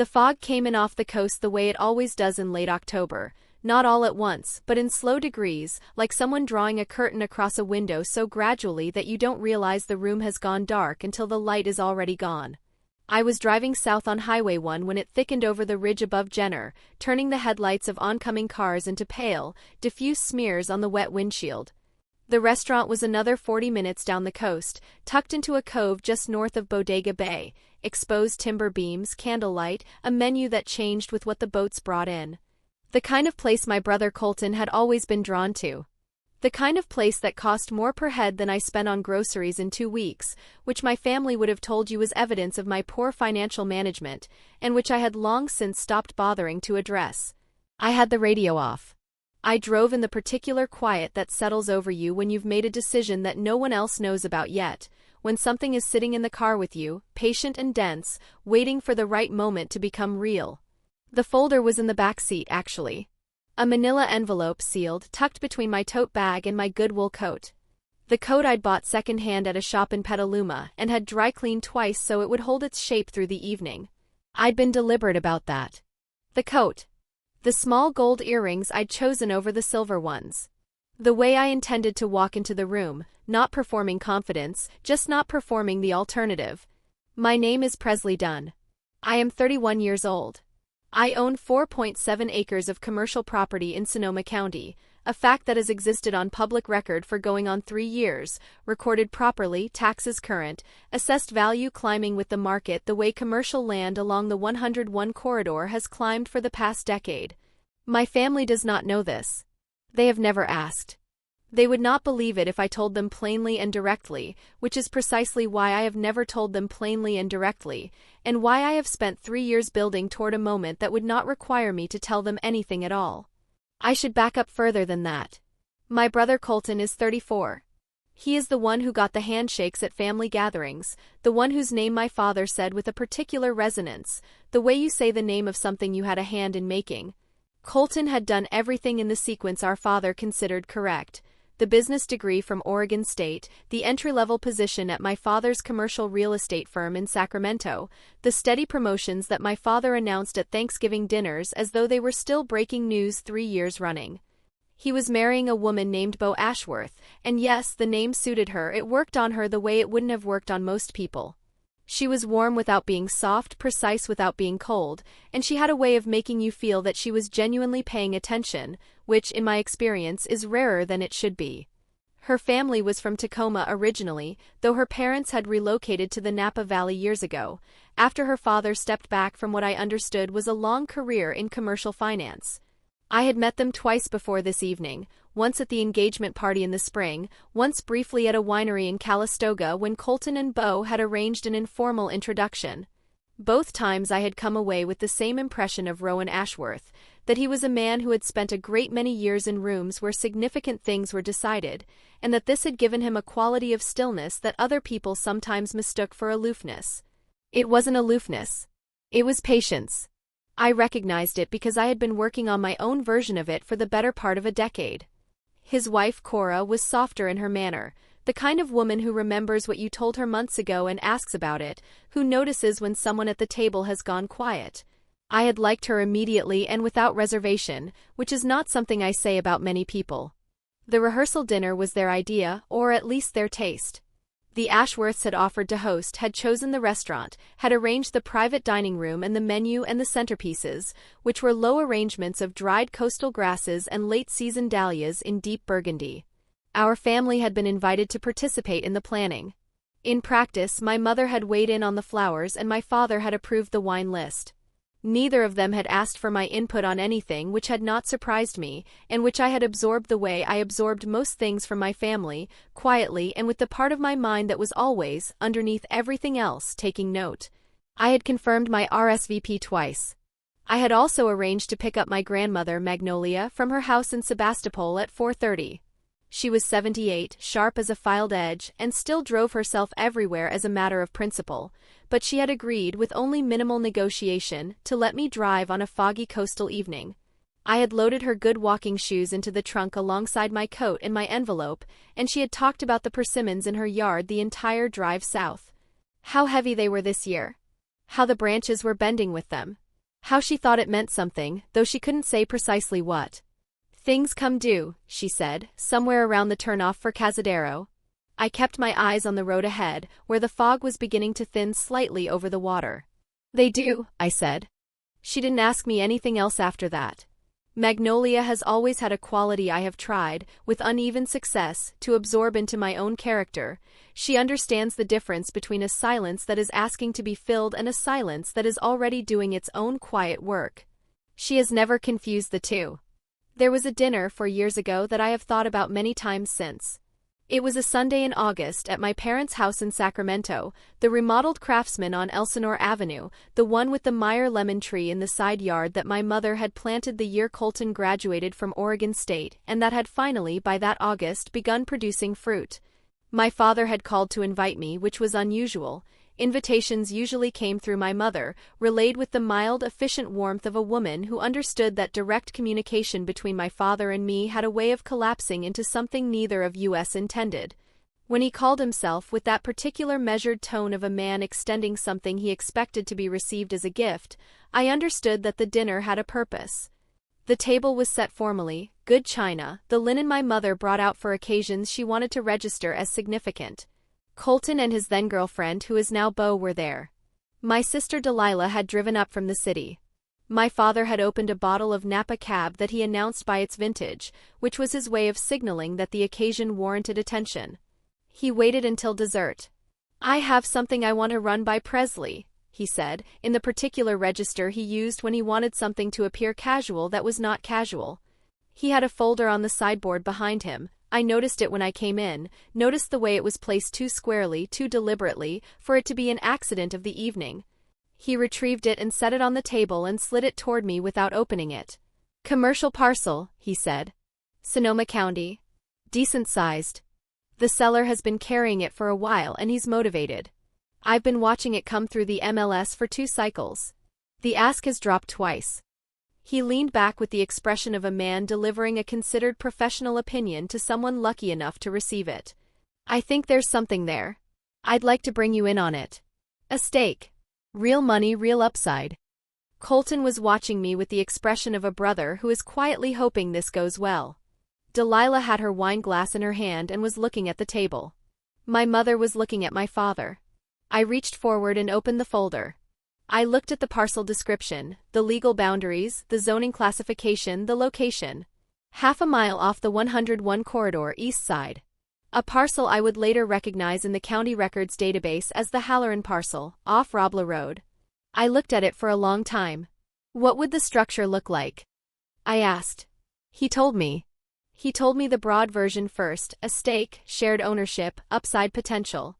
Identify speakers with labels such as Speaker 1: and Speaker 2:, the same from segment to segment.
Speaker 1: The fog came in off the coast the way it always does in late October, not all at once, but in slow degrees, like someone drawing a curtain across a window so gradually that you don't realize the room has gone dark until the light is already gone. I was driving south on Highway 1 when it thickened over the ridge above Jenner, turning the headlights of oncoming cars into pale, diffuse smears on the wet windshield. The restaurant was another 40 minutes down the coast, tucked into a cove just north of Bodega Bay, exposed timber beams, candlelight, a menu that changed with what the boats brought in. The kind of place my brother Colton had always been drawn to. The kind of place that cost more per head than I spent on groceries in 2 weeks, which my family would have told you was evidence of my poor financial management, and which I had long since stopped bothering to address. I had the radio off. I drove in the particular quiet that settles over you when you've made a decision that no one else knows about yet, when something is sitting in the car with you, patient and dense, waiting for the right moment to become real. The folder was in the back seat, actually. A manila envelope sealed, tucked between my tote bag and my good wool coat. The coat I'd bought second-hand at a shop in Petaluma and had dry-cleaned twice so it would hold its shape through the evening. I'd been deliberate about that. The coat. The small gold earrings I'd chosen over the silver ones. The way I intended to walk into the room, not performing confidence, just not performing the alternative. My name is Presley Dunn. I am 31 years old. I own 4.7 acres of commercial property in Sonoma County, a fact that has existed on public record for going on 3 years, recorded properly, taxes current, assessed value climbing with the market the way commercial land along the 101 corridor has climbed for the past decade. My family does not know this. They have never asked. They would not believe it if I told them plainly and directly, which is precisely why I have never told them plainly and directly, and why I have spent 3 years building toward a moment that would not require me to tell them anything at all. I should back up further than that. My brother Colton is 34. He is the one who got the handshakes at family gatherings, the one whose name my father said with a particular resonance, the way you say the name of something you had a hand in making. Colton had done everything in the sequence our father considered correct. The business degree from Oregon State, the entry-level position at my father's commercial real estate firm in Sacramento, the steady promotions that my father announced at Thanksgiving dinners as though they were still breaking news 3 years running. He was marrying a woman named Bo Ashworth, and yes, the name suited her, it worked on her the way it wouldn't have worked on most people. She was warm without being soft, precise without being cold, and she had a way of making you feel that she was genuinely paying attention, which, in my experience, is rarer than it should be. Her family was from Tacoma originally, though her parents had relocated to the Napa Valley years ago, after her father stepped back from what I understood was a long career in commercial finance. I had met them twice before this evening, once at the engagement party in the spring, once briefly at a winery in Calistoga when Colton and Bo had arranged an informal introduction. Both times I had come away with the same impression of Rowan Ashworth, that he was a man who had spent a great many years in rooms where significant things were decided, and that this had given him a quality of stillness that other people sometimes mistook for aloofness. It wasn't aloofness. It was patience. I recognized it because I had been working on my own version of it for the better part of a decade. His wife, Cora, was softer in her manner, the kind of woman who remembers what you told her months ago and asks about it, who notices when someone at the table has gone quiet. I had liked her immediately and without reservation, which is not something I say about many people. The rehearsal dinner was their idea, or at least their taste. The Ashworths had offered to host, had chosen the restaurant, had arranged the private dining room and the menu and the centerpieces, which were low arrangements of dried coastal grasses and late-season dahlias in deep burgundy. Our family had been invited to participate in the planning. In practice, my mother had weighed in on the flowers and my father had approved the wine list. Neither of them had asked for my input on anything, which had not surprised me, and which I had absorbed the way I absorbed most things from my family, quietly and with the part of my mind that was always, underneath everything else, taking note. I had confirmed my RSVP twice. I had also arranged to pick up my grandmother, Magnolia, from her house in Sebastopol at 4:30. She was 78, sharp as a filed edge, and still drove herself everywhere as a matter of principle, but she had agreed, with only minimal negotiation, to let me drive on a foggy coastal evening. I had loaded her good walking shoes into the trunk alongside my coat and my envelope, and she had talked about the persimmons in her yard the entire drive south. How heavy they were this year. How the branches were bending with them. How she thought it meant something, though she couldn't say precisely what. Things come due, she said, somewhere around the turnoff for Cazadero. I kept my eyes on the road ahead, where the fog was beginning to thin slightly over the water. They do, I said. She didn't ask me anything else after that. Magnolia has always had a quality I have tried, with uneven success, to absorb into my own character. She understands the difference between a silence that is asking to be filled and a silence that is already doing its own quiet work. She has never confused the two. There was a dinner 4 years ago that I have thought about many times since. It was a Sunday in August at my parents' house in Sacramento, the remodeled Craftsman on Elsinore Avenue, the one with the Meyer lemon tree in the side yard that my mother had planted the year Colton graduated from Oregon State and that had finally, by that August, begun producing fruit. My father had called to invite me, which was unusual. Invitations usually came through my mother, relayed with the mild, efficient warmth of a woman who understood that direct communication between my father and me had a way of collapsing into something neither of us intended. When he called himself with that particular measured tone of a man extending something he expected to be received as a gift, I understood that the dinner had a purpose. The table was set formally, good china, the linen my mother brought out for occasions she wanted to register as significant. Colton and his then-girlfriend, who is now beau, were there. My sister Delilah had driven up from the city. My father had opened a bottle of Napa Cab that he announced by its vintage, which was his way of signaling that the occasion warranted attention. He waited until dessert. "I have something I want to run by Presley," he said, in the particular register he used when he wanted something to appear casual that was not casual. He had a folder on the sideboard behind him. I noticed it when I came in, noticed the way it was placed too squarely, too deliberately, for it to be an accident of the evening. He retrieved it and set it on the table and slid it toward me without opening it. "Commercial parcel," he said. "Sonoma County. Decent sized. The seller has been carrying it for a while and he's motivated. I've been watching it come through the MLS for 2 cycles. The ask has dropped twice." He leaned back with the expression of a man delivering a considered professional opinion to someone lucky enough to receive it. "I think there's something there. I'd like to bring you in on it. A stake. Real money, real upside." Colton was watching me with the expression of a brother who is quietly hoping this goes well. Delilah had her wine glass in her hand and was looking at the table. My mother was looking at my father. I reached forward and opened the folder. I looked at the parcel description, the legal boundaries, the zoning classification, the location. 1/2 mile off the 101 corridor east side. A parcel I would later recognize in the county records database as the Halloran parcel, off Robla Road. I looked at it for a long time. "What would the structure look like?" I asked. He told me. He told me the broad version first, a stake, shared ownership, upside potential.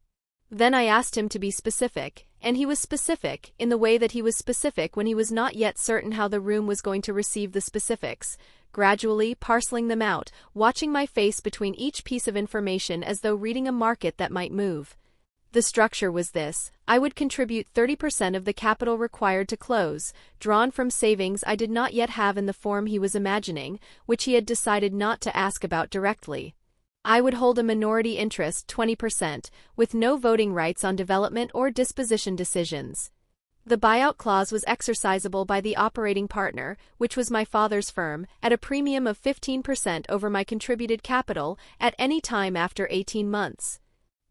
Speaker 1: Then I asked him to be specific, and he was specific, in the way that he was specific when he was not yet certain how the room was going to receive the specifics, gradually parceling them out, watching my face between each piece of information as though reading a market that might move. The structure was this: I would contribute 30% of the capital required to close, drawn from savings I did not yet have in the form he was imagining, which he had decided not to ask about directly. I would hold a minority interest, 20%, with no voting rights on development or disposition decisions. The buyout clause was exercisable by the operating partner, which was my father's firm, at a premium of 15% over my contributed capital at any time after 18 months.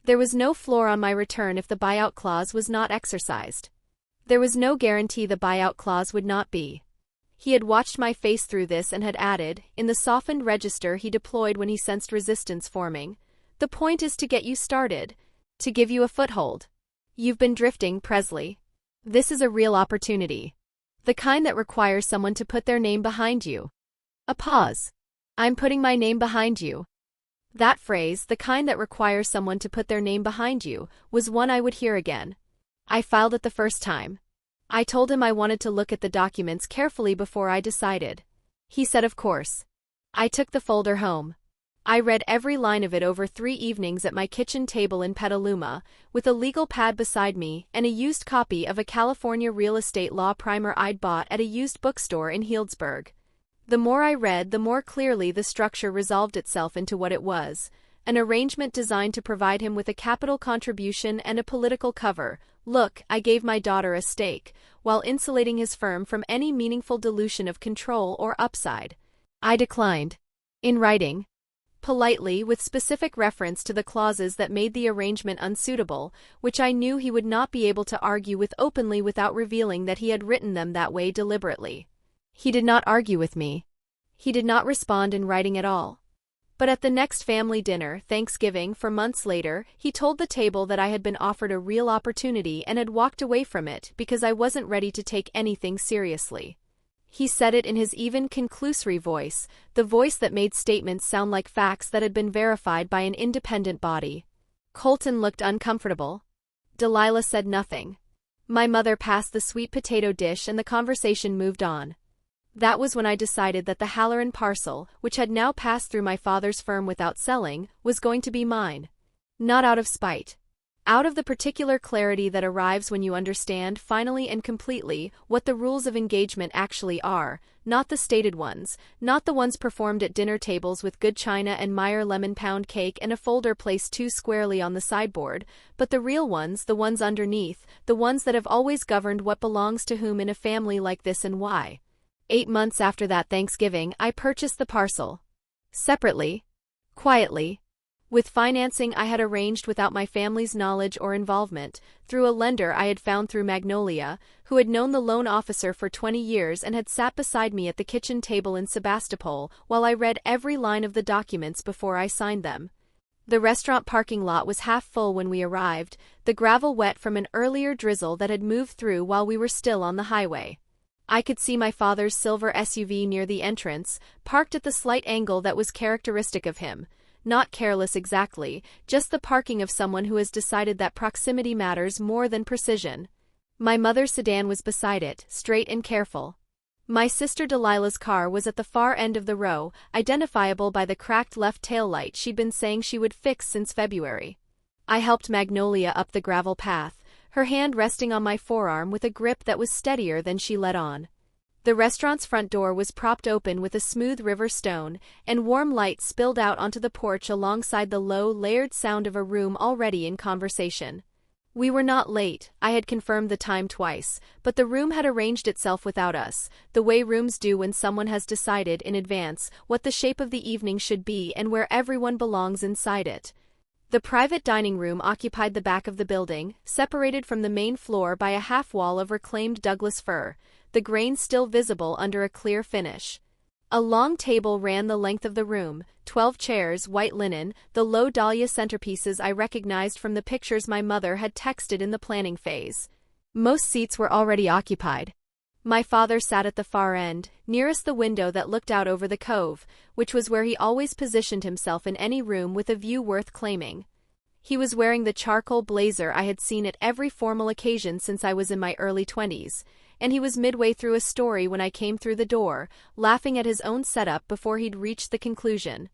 Speaker 1: There was no floor on my return if the buyout clause was not exercised. There was no guarantee the buyout clause would not be. He had watched my face through this and had added, in the softened register he deployed when he sensed resistance forming, "The point is to get you started, to give you a foothold. You've been drifting, Presley. This is a real opportunity. The kind that requires someone to put their name behind you." A pause. "I'm putting my name behind you." That phrase, "the kind that requires someone to put their name behind you," was one I would hear again. I filed it the first time. I told him I wanted to look at the documents carefully before I decided. He said of course. I took the folder home. I read every line of it over 3 evenings at my kitchen table in Petaluma, with a legal pad beside me and a used copy of a California real estate law primer I'd bought at a used bookstore in Healdsburg. The more I read, the more clearly the structure resolved itself into what it was: an arrangement designed to provide him with a capital contribution and a political cover. Look, I gave my daughter a stake, while insulating his firm from any meaningful dilution of control or upside. I declined. In writing. Politely, with specific reference to the clauses that made the arrangement unsuitable, which I knew he would not be able to argue with openly without revealing that he had written them that way deliberately. He did not argue with me. He did not respond in writing at all. But at the next family dinner, Thanksgiving, 4 months later, he told the table that I had been offered a real opportunity and had walked away from it because I wasn't ready to take anything seriously. He said it in his even, conclusory voice, the voice that made statements sound like facts that had been verified by an independent body. Colton looked uncomfortable. Delilah said nothing. My mother passed the sweet potato dish and the conversation moved on. That was when I decided that the Halloran parcel, which had now passed through my father's firm without selling, was going to be mine. Not out of spite. Out of the particular clarity that arrives when you understand, finally and completely, what the rules of engagement actually are, not the stated ones, not the ones performed at dinner tables with good china and Meyer lemon pound cake and a folder placed too squarely on the sideboard, but the real ones, the ones underneath, the ones that have always governed what belongs to whom in a family like this and why. 8 months after that Thanksgiving, I purchased the parcel. Separately. Quietly. With financing I had arranged without my family's knowledge or involvement, through a lender I had found through Magnolia, who had known the loan officer for 20 years and had sat beside me at the kitchen table in Sebastopol while I read every line of the documents before I signed them. The restaurant parking lot was half full when we arrived, the gravel wet from an earlier drizzle that had moved through while we were still on the highway. I could see my father's silver SUV near the entrance, parked at the slight angle that was characteristic of him. Not careless exactly, just the parking of someone who has decided that proximity matters more than precision. My mother's sedan was beside it, straight and careful. My sister Delilah's car was at the far end of the row, identifiable by the cracked left taillight she'd been saying she would fix since February. I helped Magnolia up the gravel path, her hand resting on my forearm with a grip that was steadier than she let on. The restaurant's front door was propped open with a smooth river stone, and warm light spilled out onto the porch alongside the low, layered sound of a room already in conversation. We were not late, I had confirmed the time twice, but the room had arranged itself without us, the way rooms do when someone has decided in advance what the shape of the evening should be and where everyone belongs inside it. The private dining room occupied the back of the building, separated from the main floor by a half-wall of reclaimed Douglas fir, the grain still visible under a clear finish. A long table ran the length of the room, 12 chairs, white linen, the low dahlia centerpieces I recognized from the pictures my mother had texted in the planning phase. Most seats were already occupied. My father sat at the far end, nearest the window that looked out over the cove, which was where he always positioned himself in any room with a view worth claiming. He was wearing the charcoal blazer I had seen at every formal occasion since I was in my early 20s, and he was midway through a story when I came through the door, laughing at his own setup before he'd reached the conclusion.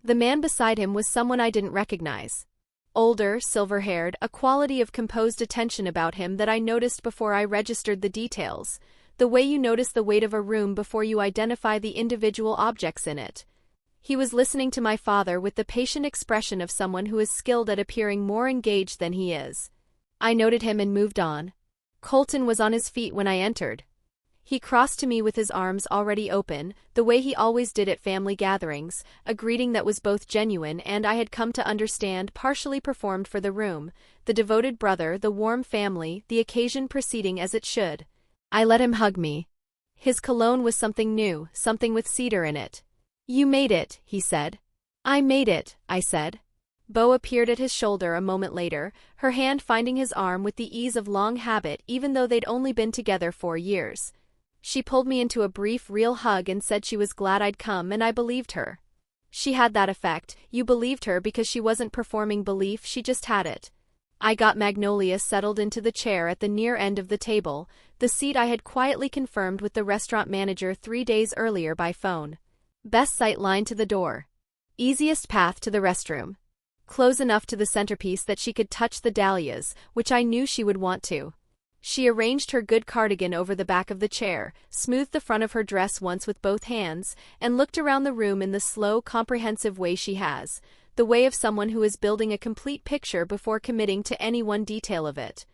Speaker 1: The man beside him was someone I didn't recognize. Older, silver-haired, a quality of composed attention about him that I noticed before I registered the details, the way you notice the weight of a room before you identify the individual objects in it. He was listening to my father with the patient expression of someone who is skilled at appearing more engaged than he is. I noted him and moved on. Colton was on his feet when I entered. He crossed to me with his arms already open, the way he always did at family gatherings, a greeting that was both genuine and I had come to understand partially performed for the room, the devoted brother, the warm family, the occasion proceeding as it should. I let him hug me. His cologne was something new, something with cedar in it. "You made it," he said. "I made it," I said. Beau appeared at his shoulder a moment later, her hand finding his arm with the ease of long habit even though they'd only been together 4 years. She pulled me into a brief, real hug and said she was glad I'd come, and I believed her. She had that effect, you believed her because she wasn't performing belief, she just had it. I got Magnolia settled into the chair at the near end of the table, the seat I had quietly confirmed with the restaurant manager 3 days earlier by phone. Best sight line to the door. Easiest path to the restroom. Close enough to the centerpiece that she could touch the dahlias, which I knew she would want to. She arranged her good cardigan over the back of the chair, smoothed the front of her dress once with both hands, and looked around the room in the slow, comprehensive way she has, the way of someone who is building a complete picture before committing to any one detail of it.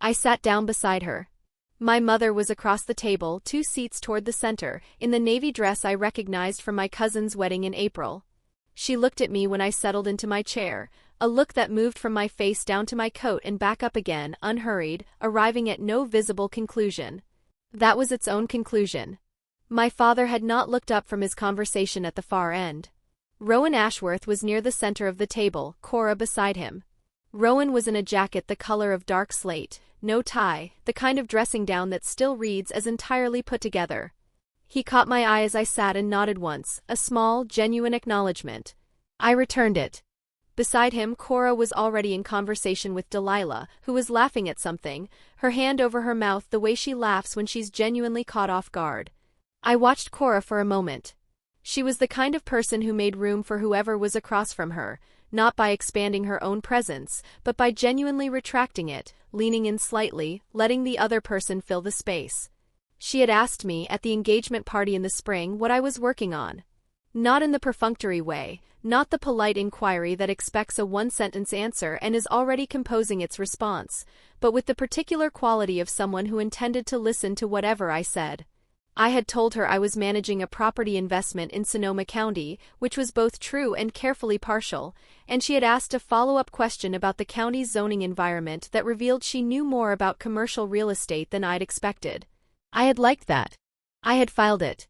Speaker 1: I sat down beside her. My mother was across the table, 2 seats toward the center, in the navy dress I recognized from my cousin's wedding in April. She looked at me when I settled into my chair, a look that moved from my face down to my coat and back up again, unhurried, arriving at no visible conclusion. That was its own conclusion. My father had not looked up from his conversation at the far end. Rowan Ashworth was near the center of the table, Cora beside him. Rowan was in a jacket the color of dark slate, no tie, the kind of dressing down that still reads as entirely put together. He caught my eye as I sat and nodded once, a small, genuine acknowledgement. I returned it. Beside him, Cora was already in conversation with Delilah, who was laughing at something, her hand over her mouth the way she laughs when she's genuinely caught off guard. I watched Cora for a moment. She was the kind of person who made room for whoever was across from her, not by expanding her own presence, but by genuinely retracting it, leaning in slightly, letting the other person fill the space. She had asked me, at the engagement party in the spring, what I was working on. Not in the perfunctory way, not the polite inquiry that expects a one-sentence answer and is already composing its response, but with the particular quality of someone who intended to listen to whatever I said. I had told her I was managing a property investment in Sonoma County, which was both true and carefully partial, and she had asked a follow-up question about the county's zoning environment that revealed she knew more about commercial real estate than I'd expected. I had liked that. I had filed it.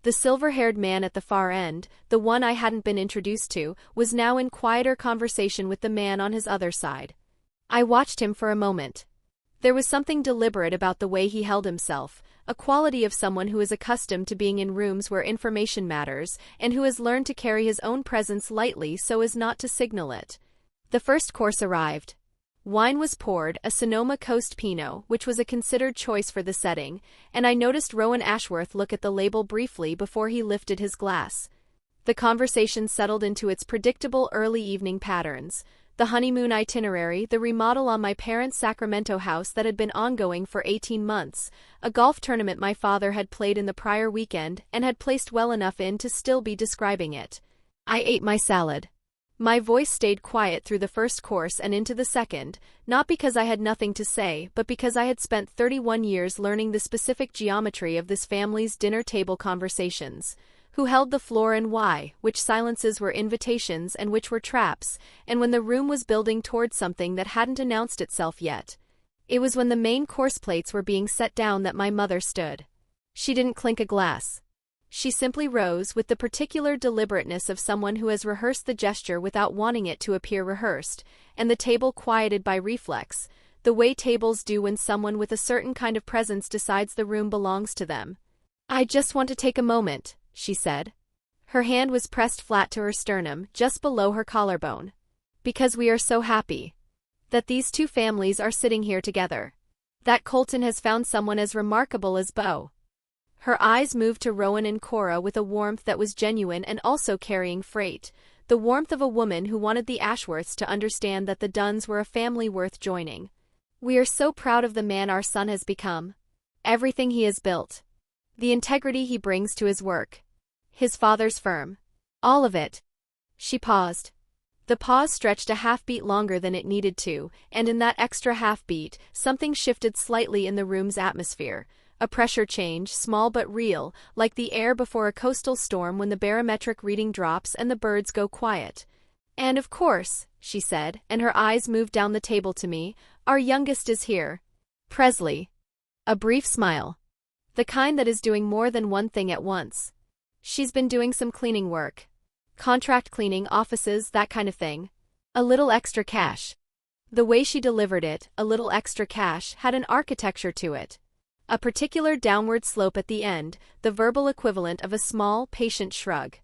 Speaker 1: The silver-haired man at the far end, the one I hadn't been introduced to, was now in quieter conversation with the man on his other side. I watched him for a moment. There was something deliberate about the way he held himself, a quality of someone who is accustomed to being in rooms where information matters, and who has learned to carry his own presence lightly so as not to signal it. The first course arrived. Wine was poured, a Sonoma Coast Pinot, which was a considered choice for the setting, and I noticed Rowan Ashworth look at the label briefly before he lifted his glass. The conversation settled into its predictable early evening patterns. The honeymoon itinerary, the remodel on my parents' Sacramento house that had been ongoing for 18 months, a golf tournament my father had played in the prior weekend and had placed well enough in to still be describing it. I ate my salad. My voice stayed quiet through the first course and into the second, not because I had nothing to say, but because I had spent 31 years learning the specific geometry of this family's dinner table conversations. Who held the floor and why, which silences were invitations and which were traps, and when the room was building towards something that hadn't announced itself yet. It was when the main course plates were being set down that my mother stood. She didn't clink a glass. She simply rose with the particular deliberateness of someone who has rehearsed the gesture without wanting it to appear rehearsed, and the table quieted by reflex, the way tables do when someone with a certain kind of presence decides the room belongs to them. "I just want to take a moment," she said. Her hand was pressed flat to her sternum, just below her collarbone. "Because we are so happy that these two families are sitting here together. That Colton has found someone as remarkable as Beau." Her eyes moved to Rowan and Cora with a warmth that was genuine and also carrying freight, the warmth of a woman who wanted the Ashworths to understand that the Dunns were a family worth joining. "We are so proud of the man our son has become. Everything he has built. The integrity he brings to his work. His father's firm. All of it." She paused. The pause stretched a half-beat longer than it needed to, and in that extra half-beat, something shifted slightly in the room's atmosphere. A pressure change, small but real, like the air before a coastal storm when the barometric reading drops and the birds go quiet. "And of course," she said, and her eyes moved down the table to me, "our youngest is here. Presley." A brief smile. The kind that is doing more than one thing at once. "She's been doing some cleaning work. Contract cleaning, offices, that kind of thing. A little extra cash." The way she delivered it, a little extra cash, had an architecture to it. A particular downward slope at the end, the verbal equivalent of a small, patient shrug.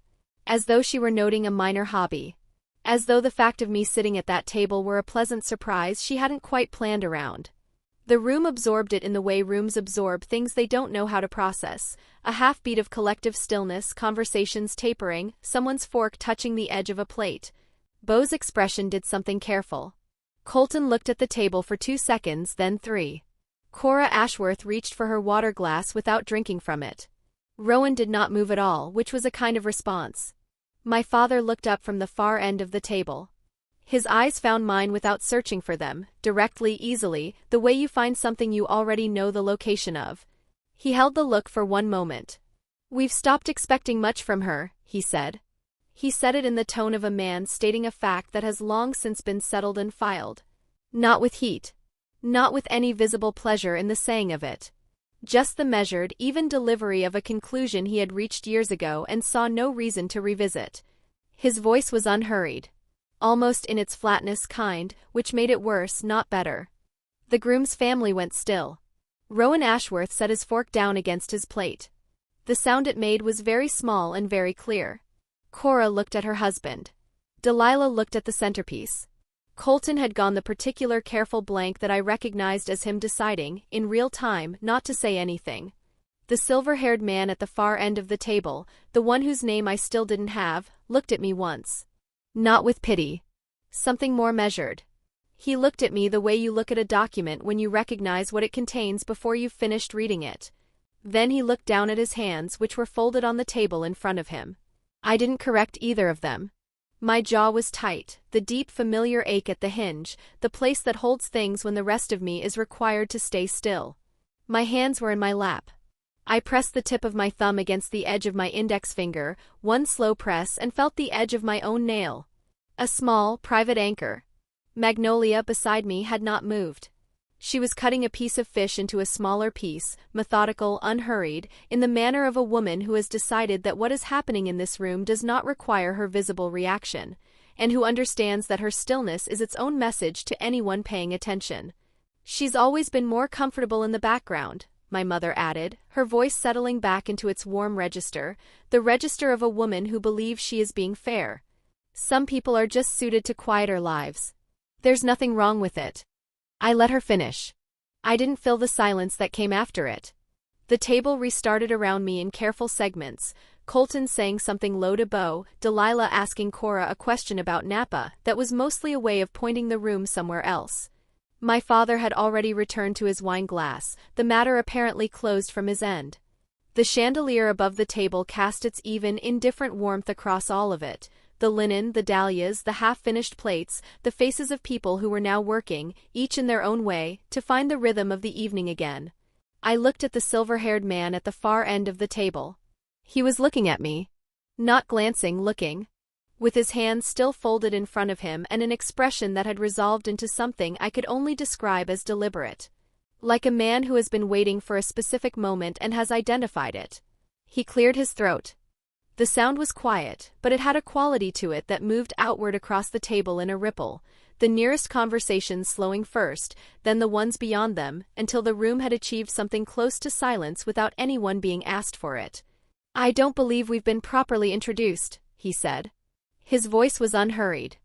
Speaker 1: As though she were noting a minor hobby. As though the fact of me sitting at that table were a pleasant surprise she hadn't quite planned around. The room absorbed it in the way rooms absorb things they don't know how to process. A half-beat of collective stillness, conversations tapering, someone's fork touching the edge of a plate. Beau's expression did something careful. Colton looked at the table for 2 seconds, then 3. Cora Ashworth reached for her water glass without drinking from it. Rowan did not move at all, which was a kind of response. My father looked up from the far end of the table. His eyes found mine without searching for them, directly, easily, the way you find something you already know the location of. He held the look for one moment. "We've stopped expecting much from her," he said. He said it in the tone of a man stating a fact that has long since been settled and filed. Not with heat. Not with any visible pleasure in the saying of it. Just the measured, even delivery of a conclusion he had reached years ago and saw no reason to revisit. His voice was unhurried. Almost in its flatness kind, which made it worse, not better. The groom's family went still. Rowan Ashworth set his fork down against his plate. The sound it made was very small and very clear. Cora looked at her husband. Delilah looked at the centerpiece. Colton had gone the particular careful blank that I recognized as him deciding, in real time, not to say anything. The silver-haired man at the far end of the table, the one whose name I still didn't have, looked at me once. Not with pity. Something more measured. He looked at me the way you look at a document when you recognize what it contains before you've finished reading it. Then he looked down at his hands, which were folded on the table in front of him. I didn't correct either of them. My jaw was tight, the deep familiar ache at the hinge, the place that holds things when the rest of me is required to stay still. My hands were in my lap. I pressed the tip of my thumb against the edge of my index finger, one slow press, and felt the edge of my own nail. A small, private anchor. Magnolia beside me had not moved. She was cutting a piece of fish into a smaller piece, methodical, unhurried, in the manner of a woman who has decided that what is happening in this room does not require her visible reaction, and who understands that her stillness is its own message to anyone paying attention. She's always been more comfortable in the background, my mother added, her voice settling back into its warm register, the register of a woman who believes she is being fair. Some people are just suited to quieter lives. There's nothing wrong with it. I let her finish. I didn't fill the silence that came after it. The table restarted around me in careful segments, Colton saying something low to Beau, Delilah asking Cora a question about Napa that was mostly a way of pointing the room somewhere else. My father had already returned to his wine glass, the matter apparently closed from his end. The chandelier above the table cast its even, indifferent warmth across all of it. The linen, the dahlias, the half-finished plates, the faces of people who were now working, each in their own way, to find the rhythm of the evening again. I looked at the silver-haired man at the far end of the table. He was looking at me. Not glancing, looking. With his hands still folded in front of him and an expression that had resolved into something I could only describe as deliberate. Like a man who has been waiting for a specific moment and has identified it. He cleared his throat. The sound was quiet, but it had a quality to it that moved outward across the table in a ripple, the nearest conversations slowing first, then the ones beyond them, until the room had achieved something close to silence without anyone being asked for it. "I don't believe we've been properly introduced," he said. His voice was unhurried.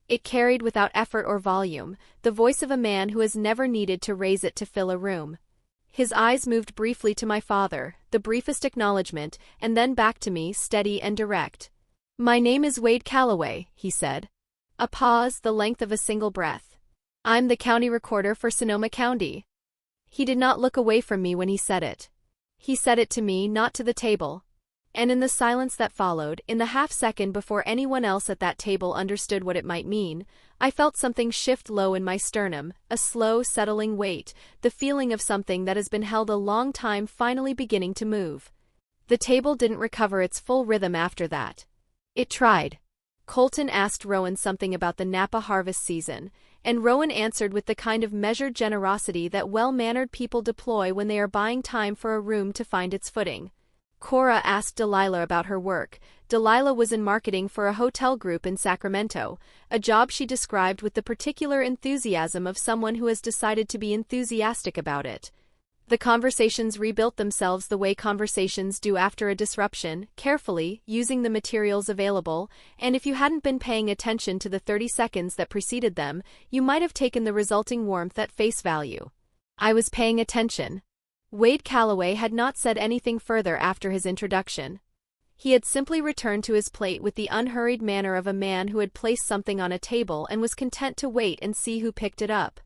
Speaker 1: It carried without effort or volume, the voice of a man who has never needed to raise it to fill a room. His eyes moved briefly to my father, the briefest acknowledgement, and then back to me, steady and direct. "My name is Wade Calloway," he said. A pause, the length of a single breath. "I'm the county recorder for Sonoma County." He did not look away from me when he said it. He said it to me, not to the table. And in the silence that followed, in the half-second before anyone else at that table understood what it might mean, I felt something shift low in my sternum, a slow, settling weight, the feeling of something that has been held a long time finally beginning to move. The table didn't recover its full rhythm after that. It tried. Colton asked Rowan something about the Napa harvest season, and Rowan answered with the kind of measured generosity that well-mannered people deploy when they are buying time for a room to find its footing. Cora asked Delilah about her work. Delilah was in marketing for a hotel group in Sacramento, a job she described with the particular enthusiasm of someone who has decided to be enthusiastic about it. The conversations rebuilt themselves the way conversations do after a disruption, carefully, using the materials available, and if you hadn't been paying attention to the 30 seconds that preceded them, you might have taken the resulting warmth at face value. I was paying attention. Wade Calloway had not said anything further after his introduction. He had simply returned to his plate with the unhurried manner of a man who had placed something on a table and was content to wait and see who picked it up.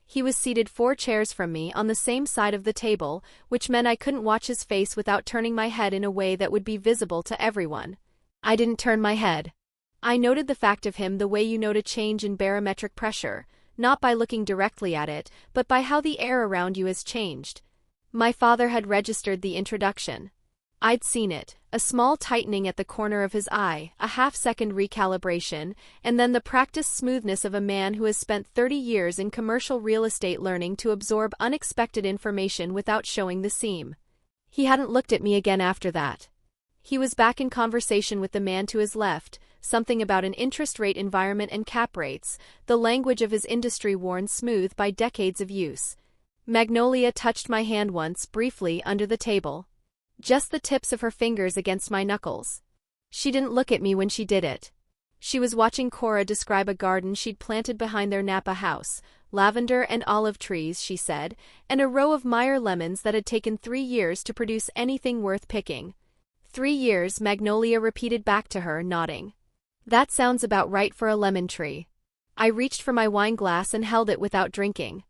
Speaker 1: He was seated 4 chairs from me on the same side of the table, which meant I couldn't watch his face without turning my head in a way that would be visible to everyone. I didn't turn my head. I noted the fact of him the way you note a change in barometric pressure, not by looking directly at it, but by how the air around you has changed. My father had registered the introduction. I'd seen it, a small tightening at the corner of his eye, a half-second recalibration, and then the practiced smoothness of a man who has spent 30 years in commercial real estate learning to absorb unexpected information without showing the seam. He hadn't looked at me again after that. He was back in conversation with the man to his left, something about an interest rate environment and cap rates, the language of his industry worn smooth by decades of use. Magnolia touched my hand once, briefly, under the table. Just the tips of her fingers against my knuckles. She didn't look at me when she did it. She was watching Cora describe a garden she'd planted behind their Napa house, lavender and olive trees, she said, and a row of Meyer lemons that had taken 3 years to produce anything worth picking. 3 years, Magnolia repeated back to her, nodding. That sounds about right for a lemon tree. I reached for my wine glass and held it without drinking.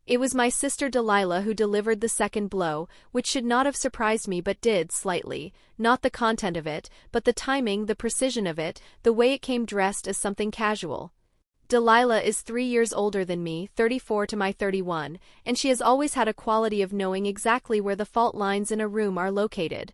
Speaker 1: It was my sister Delilah who delivered the second blow, which should not have surprised me but did slightly, not the content of it, but the timing, the precision of it, the way it came dressed as something casual. Delilah is 3 years older than me, 34 to my 31, and she has always had a quality of knowing exactly where the fault lines in a room are located.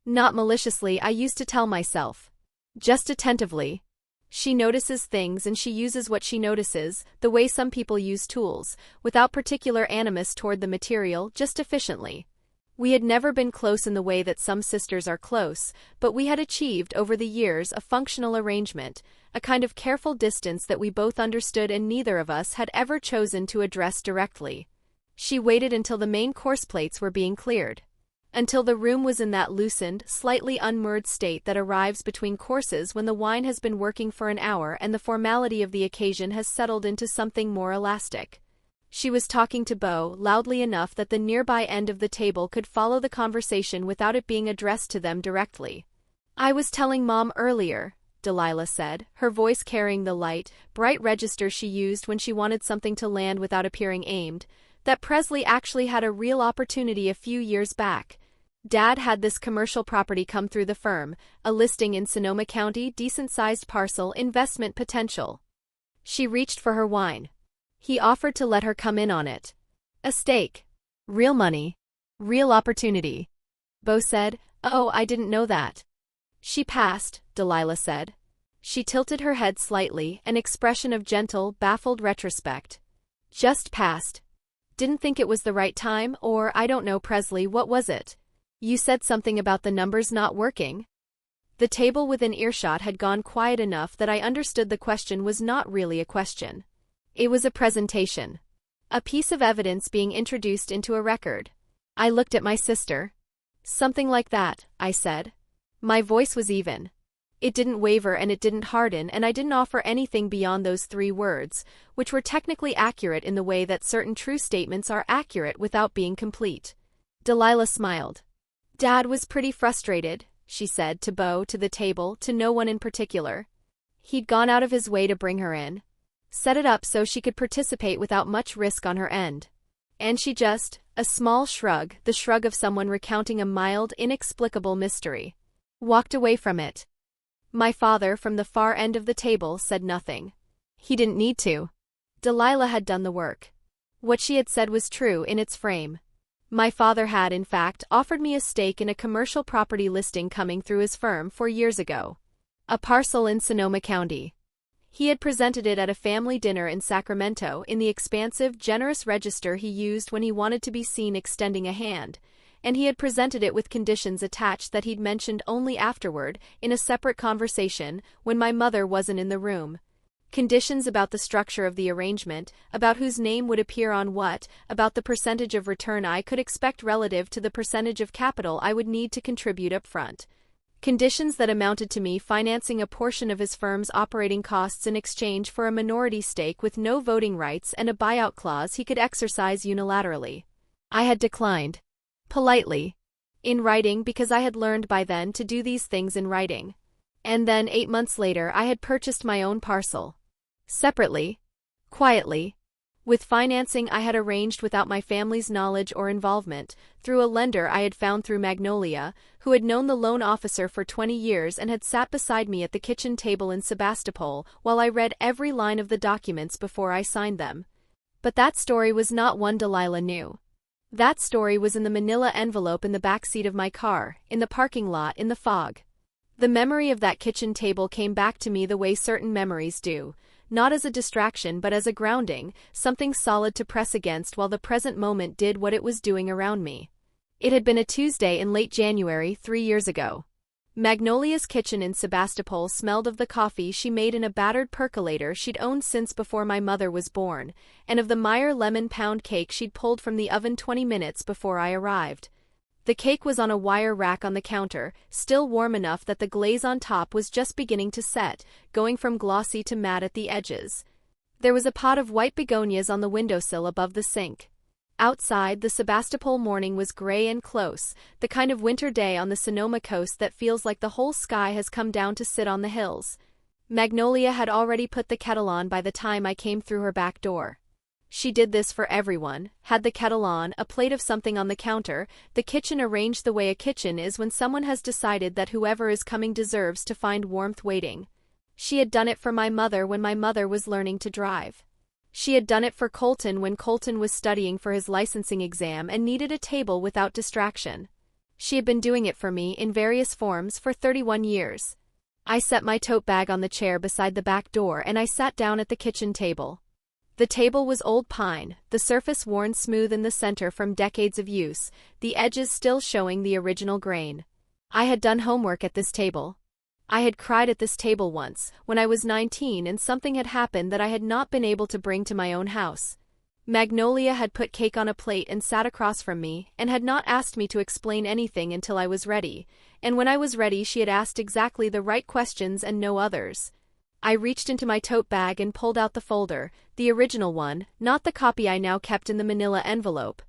Speaker 1: Not maliciously, I used to tell myself. Just attentively. She notices things and she uses what she notices, the way some people use tools, without particular animus toward the material, just efficiently. We had never been close in the way that some sisters are close, but we had achieved over the years a functional arrangement, a kind of careful distance that we both understood and neither of us had ever chosen to address directly. She waited until the main course plates were being cleared. Until the room was in that loosened, slightly unmoored state that arrives between courses when the wine has been working for an hour and the formality of the occasion has settled into something more elastic. She was talking to Beau loudly enough that the nearby end of the table could follow the conversation without it being addressed to them directly. I was telling Mom earlier, Delilah said, her voice carrying the light, bright register she used when she wanted something to land without appearing aimed, that Presley actually had a real opportunity a few years back. Dad had this commercial property come through the firm, a listing in Sonoma County, decent-sized parcel, investment potential. She reached for her wine. He offered to let her come in on it. A stake. Real money. Real opportunity. Beau said, "Oh, I didn't know that." She passed, Delilah said. She tilted her head slightly, an expression of gentle, baffled retrospect. Just passed. Didn't think it was the right time, or I don't know, Presley, what was it? You said something about the numbers not working? The table within earshot had gone quiet enough that I understood the question was not really a question. It was a presentation. A piece of evidence being introduced into a record. I looked at my sister. Something like that, I said. My voice was even. It didn't waver and it didn't harden, and I didn't offer anything beyond those 3 words, which were technically accurate in the way that certain true statements are accurate without being complete. Delilah smiled. Dad was pretty frustrated, she said to Beau, to the table, to no one in particular. He'd gone out of his way to bring her in. Set it up so she could participate without much risk on her end. And she just, a small shrug, the shrug of someone recounting a mild, inexplicable mystery, walked away from it. My father, from the far end of the table, said nothing. He didn't need to. Delilah had done the work. What she had said was true in its frame. My father had, in fact, offered me a stake in a commercial property listing coming through his firm 4 years ago. A parcel in Sonoma County. He had presented it at a family dinner in Sacramento in the expansive, generous register he used when he wanted to be seen extending a hand, and he had presented it with conditions attached that he'd mentioned only afterward, in a separate conversation, when my mother wasn't in the room. Conditions about the structure of the arrangement, about whose name would appear on what, about the percentage of return I could expect relative to the percentage of capital I would need to contribute up front. Conditions that amounted to me financing a portion of his firm's operating costs in exchange for a minority stake with no voting rights and a buyout clause he could exercise unilaterally. I had declined. Politely. In writing, because I had learned by then to do these things in writing. And then 8 months later I had purchased my own parcel. Separately. Quietly. With financing I had arranged without my family's knowledge or involvement, through a lender I had found through Magnolia, who had known the loan officer for 20 years and had sat beside me at the kitchen table in Sebastopol while I read every line of the documents before I signed them. But that story was not one Delilah knew. That story was in the manila envelope in the back seat of my car, in the parking lot, in the fog. The memory of that kitchen table came back to me the way certain memories do, not as a distraction but as a grounding, something solid to press against while the present moment did what it was doing around me. It had been a Tuesday in late January 3 years ago. Magnolia's kitchen in Sebastopol smelled of the coffee she made in a battered percolator she'd owned since before my mother was born, and of the Meyer lemon pound cake she'd pulled from the oven 20 minutes before I arrived. The cake was on a wire rack on the counter, still warm enough that the glaze on top was just beginning to set, going from glossy to matte at the edges. There was a pot of white begonias on the windowsill above the sink. Outside, the Sebastopol morning was gray and close, the kind of winter day on the Sonoma coast that feels like the whole sky has come down to sit on the hills. Magnolia had already put the kettle on by the time I came through her back door. She did this for everyone, had the kettle on, a plate of something on the counter, the kitchen arranged the way a kitchen is when someone has decided that whoever is coming deserves to find warmth waiting. She had done it for my mother when my mother was learning to drive. She had done it for Colton when Colton was studying for his licensing exam and needed a table without distraction. She had been doing it for me in various forms for 31 years. I set my tote bag on the chair beside the back door and I sat down at the kitchen table. The table was old pine, the surface worn smooth in the center from decades of use, the edges still showing the original grain. I had done homework at this table. I had cried at this table once, when I was 19 and something had happened that I had not been able to bring to my own house. Magnolia had put cake on a plate and sat across from me, and had not asked me to explain anything until I was ready, and when I was ready she had asked exactly the right questions and no others. I reached into my tote bag and pulled out the folder, the original one, not the copy I now kept in the manila envelope.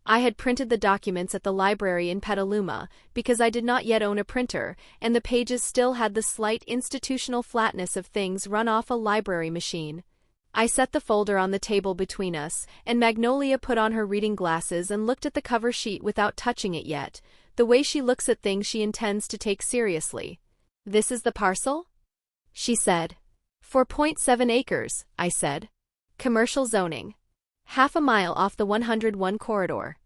Speaker 1: I had printed the documents at the library in Petaluma, because I did not yet own a printer, and the pages still had the slight institutional flatness of things run off a library machine. I set the folder on the table between us, and Magnolia put on her reading glasses and looked at the cover sheet without touching it yet, the way she looks at things she intends to take seriously. "This is the parcel?" she said. "4.7 acres, I said. "Commercial zoning. Half a mile off the 101 corridor.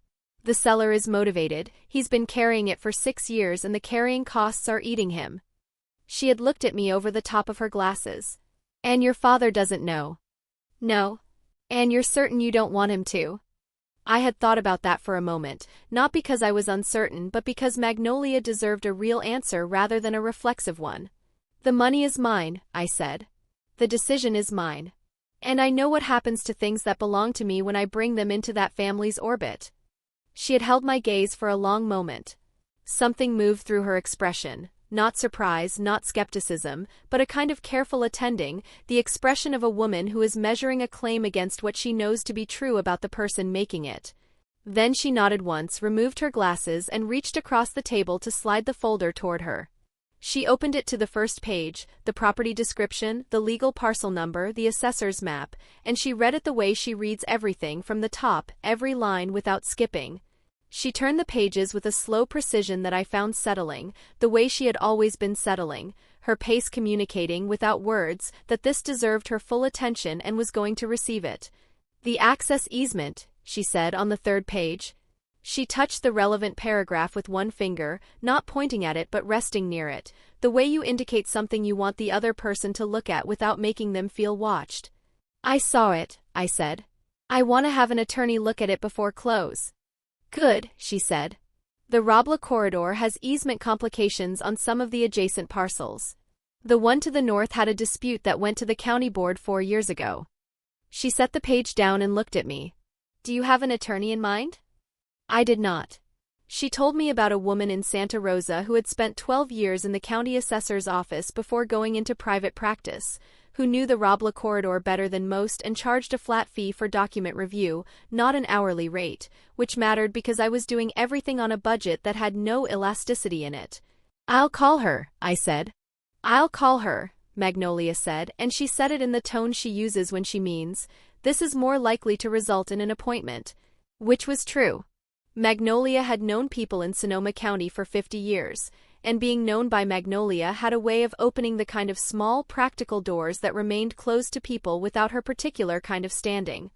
Speaker 1: The seller is motivated, he's been carrying it for 6 years and the carrying costs are eating him." She had looked at me over the top of her glasses. "And your father doesn't know?" "No." "And you're certain you don't want him to?" I had thought about that for a moment, not because I was uncertain but because Magnolia deserved a real answer rather than a reflexive one. "The money is mine," I said. "The decision is mine. And I know what happens to things that belong to me when I bring them into that family's orbit." She had held my gaze for a long moment. Something moved through her expression, not surprise, not skepticism, but a kind of careful attending, the expression of a woman who is measuring a claim against what she knows to be true about the person making it. Then she nodded once, removed her glasses, and reached across the table to slide the folder toward her. She opened it to the first page, the property description, the legal parcel number, the assessor's map, and she read it the way she reads everything from the top, every line without skipping. She turned the pages with a slow precision that I found settling, the way she had always been settling, her pace communicating, without words, that this deserved her full attention and was going to receive it. "The access easement," she said on the third page. She touched the relevant paragraph with one finger, not pointing at it but resting near it, the way you indicate something you want the other person to look at without making them feel watched. "I saw it," I said. "I want to have an attorney look at it before close." "Good," she said. "The Robla corridor has easement complications on some of the adjacent parcels. The one to the north had a dispute that went to the county board 4 years ago." She set the page down and looked at me. "Do you have an attorney in mind?" I did not. She told me about a woman in Santa Rosa who had spent 12 years in the county assessor's office before going into private practice, who knew the Robla corridor better than most and charged a flat fee for document review, not an hourly rate, which mattered because I was doing everything on a budget that had no elasticity in it. "I'll call her," I said. "I'll call her," Magnolia said, and she said it in the tone she uses when she means, this is more likely to result in an appointment. Which was true. Magnolia had known people in Sonoma County for 50 years, and being known by Magnolia had a way of opening the kind of small, practical doors that remained closed to people without her particular kind of standing.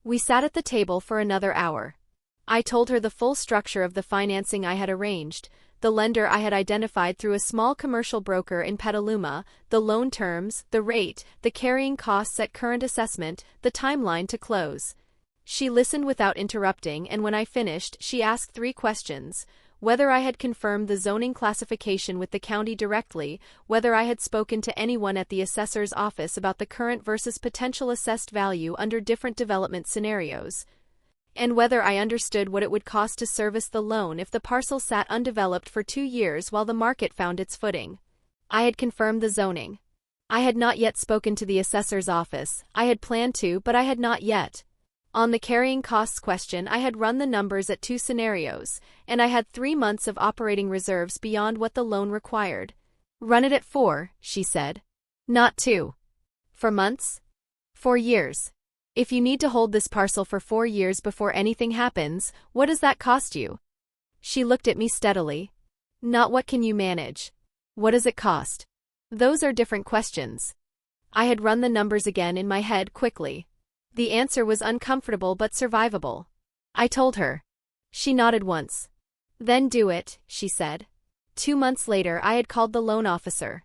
Speaker 1: We sat at the table for another hour. I told her the full structure of the financing I had arranged, the lender I had identified through a small commercial broker in Petaluma, the loan terms, the rate, the carrying costs at current assessment, the timeline to close. She listened without interrupting, and when I finished, she asked 3 questions: whether I had confirmed the zoning classification with the county directly, whether I had spoken to anyone at the assessor's office about the current versus potential assessed value under different development scenarios, and whether I understood what it would cost to service the loan if the parcel sat undeveloped for 2 years while the market found its footing. I had confirmed the zoning. I had not yet spoken to the assessor's office. I had planned to, but I had not yet. On the carrying costs question, I had run the numbers at 2 scenarios, and I had 3 months of operating reserves beyond what the loan required. Run it at 4, she said. Not 2. For months? 4 years. If you need to hold this parcel for 4 years before anything happens, what does that cost you? She looked at me steadily. Not what can you manage. What does it cost? Those are different questions. I had run the numbers again in my head quickly. The answer was uncomfortable but survivable. I told her. She nodded once. Then do it, she said. 2 months later, I had called the loan officer.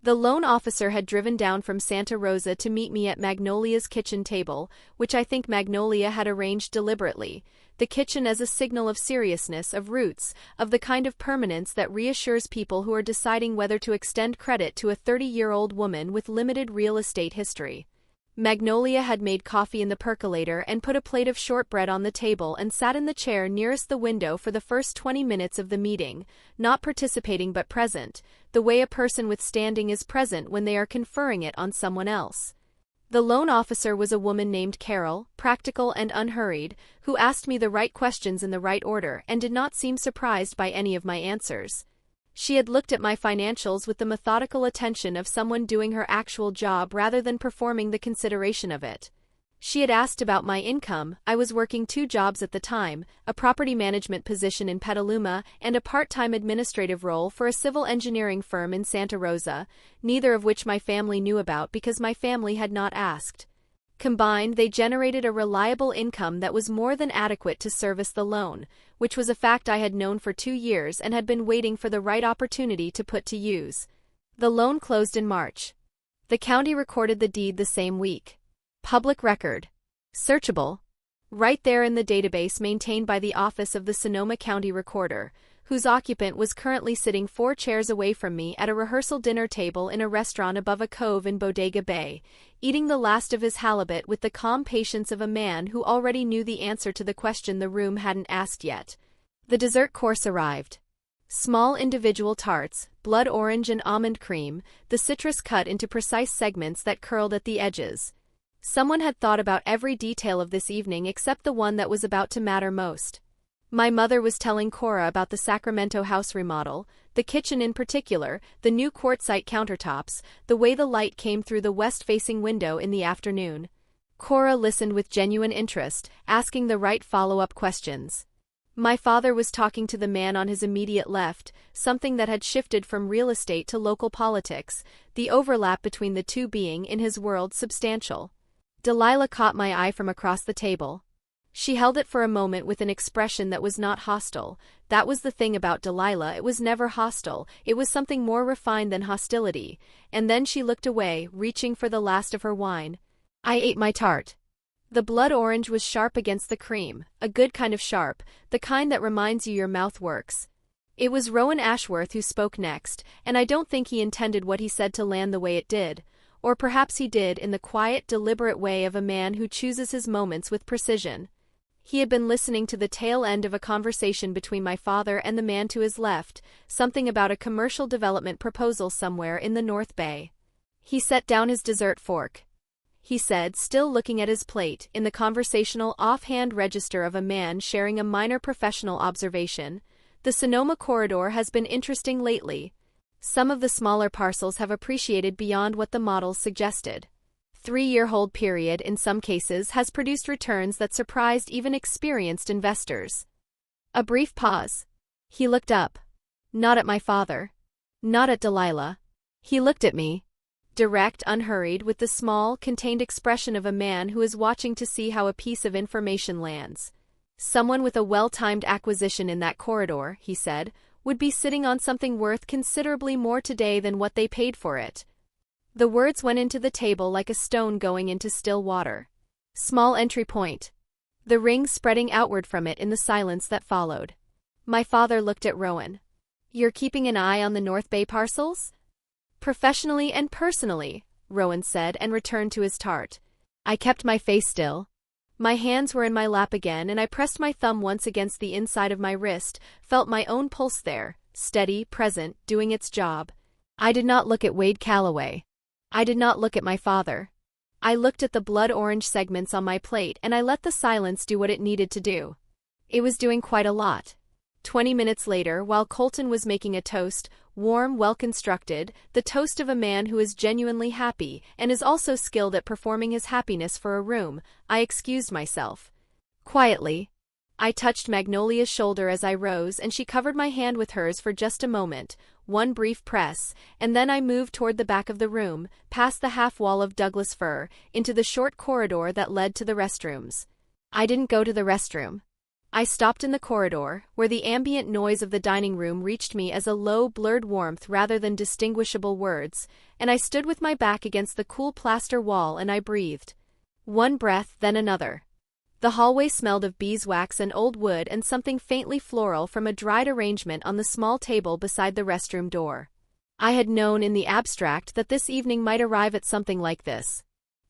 Speaker 1: The loan officer had driven down from Santa Rosa to meet me at Magnolia's kitchen table, which I think Magnolia had arranged deliberately, the kitchen as a signal of seriousness, of roots, of the kind of permanence that reassures people who are deciding whether to extend credit to a 30-year-old woman with limited real estate history. Magnolia had made coffee in the percolator and put a plate of shortbread on the table and sat in the chair nearest the window for the first 20 minutes of the meeting, not participating but present, the way a person with standing is present when they are conferring it on someone else. The loan officer was a woman named Carol, practical and unhurried, who asked me the right questions in the right order and did not seem surprised by any of my answers. She had looked at my financials with the methodical attention of someone doing her actual job rather than performing the consideration of it. She had asked about my income. I was working 2 jobs at the time, a property management position in Petaluma and a part-time administrative role for a civil engineering firm in Santa Rosa, neither of which my family knew about because my family had not asked. Combined, they generated a reliable income that was more than adequate to service the loan, which was a fact I had known for 2 years and had been waiting for the right opportunity to put to use. The loan closed in March. The county recorded the deed the same week. Public record. Searchable. Right there in the database maintained by the office of the Sonoma County Recorder, whose occupant was currently sitting 4 chairs away from me at a rehearsal dinner table in a restaurant above a cove in Bodega Bay, eating the last of his halibut with the calm patience of a man who already knew the answer to the question the room hadn't asked yet. The dessert course arrived. Small individual tarts, blood orange and almond cream, the citrus cut into precise segments that curled at the edges. Someone had thought about every detail of this evening except the one that was about to matter most. My mother was telling Cora about the Sacramento house remodel, the kitchen in particular, the new quartzite countertops, the way the light came through the west-facing window in the afternoon. Cora listened with genuine interest, asking the right follow-up questions. My father was talking to the man on his immediate left, something that had shifted from real estate to local politics, the overlap between the two being, in his world, substantial. Delilah caught my eye from across the table. She held it for a moment with an expression that was not hostile. That was the thing about Delilah, it was never hostile, it was something more refined than hostility, and then she looked away, reaching for the last of her wine. I ate my tart. The blood orange was sharp against the cream, a good kind of sharp, the kind that reminds you your mouth works. It was Rowan Ashworth who spoke next, and I don't think he intended what he said to land the way it did, or perhaps he did in the quiet, deliberate way of a man who chooses his moments with precision. He had been listening to the tail end of a conversation between my father and the man to his left, something about a commercial development proposal somewhere in the North Bay. He set down his dessert fork. He said, still looking at his plate, in the conversational offhand register of a man sharing a minor professional observation, "The Sonoma corridor has been interesting lately. Some of the smaller parcels have appreciated beyond what the models suggested. 3-year hold period in some cases has produced returns that surprised even experienced investors. A brief pause. He looked up. Not at my father. Not at Delilah. He looked at me. Direct, unhurried, with the small, contained expression of a man who is watching to see how a piece of information lands. Someone with a well-timed acquisition in that corridor, he said, would be sitting on something worth considerably more today than what they paid for it. The words went into the table like a stone going into still water. Small entry point. The ring spreading outward from it in the silence that followed. My father looked at Rowan. You're keeping an eye on the North Bay parcels? Professionally and personally, Rowan said and returned to his tart. I kept my face still. My hands were in my lap again and I pressed my thumb once against the inside of my wrist, felt my own pulse there, steady, present, doing its job. I did not look at Wade Calloway. I did not look at my father. I looked at the blood-orange segments on my plate and I let the silence do what it needed to do. It was doing quite a lot. 20 minutes later, while Colton was making a toast, warm, well-constructed, the toast of a man who is genuinely happy and is also skilled at performing his happiness for a room, I excused myself. Quietly. I touched Magnolia's shoulder as I rose and she covered my hand with hers for just a moment, one brief press, and then I moved toward the back of the room, past the half-wall of Douglas fir, into the short corridor that led to the restrooms. I didn't go to the restroom. I stopped in the corridor, where the ambient noise of the dining room reached me as a low, blurred warmth rather than distinguishable words, and I stood with my back against the cool plaster wall and I breathed. One breath, then another. The hallway smelled of beeswax and old wood and something faintly floral from a dried arrangement on the small table beside the restroom door. I had known in the abstract that this evening might arrive at something like this.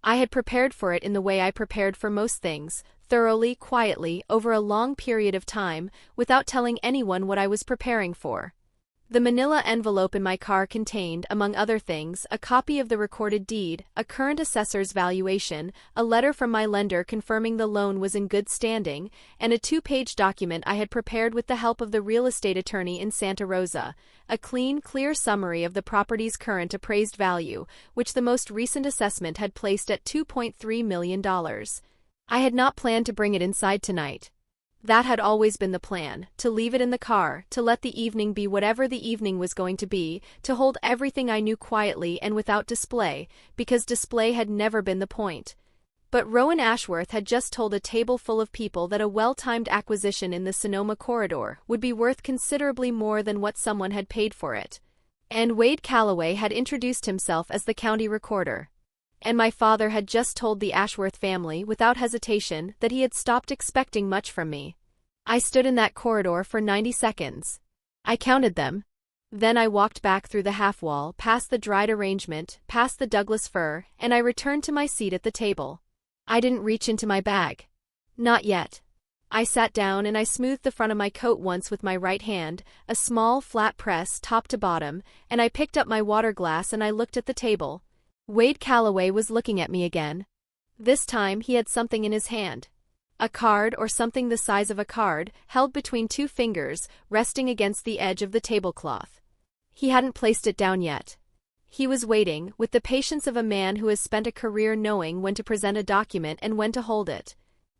Speaker 1: I had prepared for it in the way I prepared for most things, thoroughly, quietly, over a long period of time, without telling anyone what I was preparing for. The manila envelope in my car contained, among other things, a copy of the recorded deed, a current assessor's valuation, a letter from my lender confirming the loan was in good standing, and a 2-page document I had prepared with the help of the real estate attorney in Santa Rosa, a clean, clear summary of the property's current appraised value, which the most recent assessment had placed at $2.3 million. I had not planned to bring it inside tonight. That had always been the plan, to leave it in the car, to let the evening be whatever the evening was going to be, to hold everything I knew quietly and without display, because display had never been the point. But Rowan Ashworth had just told a table full of people that a well-timed acquisition in the Sonoma corridor would be worth considerably more than what someone had paid for it. And Wade Calloway had introduced himself as the county recorder. And my father had just told the Ashworth family, without hesitation, that he had stopped expecting much from me. I stood in that corridor for 90 seconds. I counted them. Then I walked back through the half-wall, past the dried arrangement, past the Douglas fir, and I returned to my seat at the table. I didn't reach into my bag. Not yet. I sat down and I smoothed the front of my coat once with my right hand, a small, flat press, top to bottom, and I picked up my water glass and I looked at the table. Wade Calloway was looking at me again. This time he had something in his hand. A card or something the size of a card, held between 2 fingers, resting against the edge of the tablecloth. He hadn't placed it down yet. He was waiting, with the patience of a man who has spent a career knowing when to present a document and when to hold it.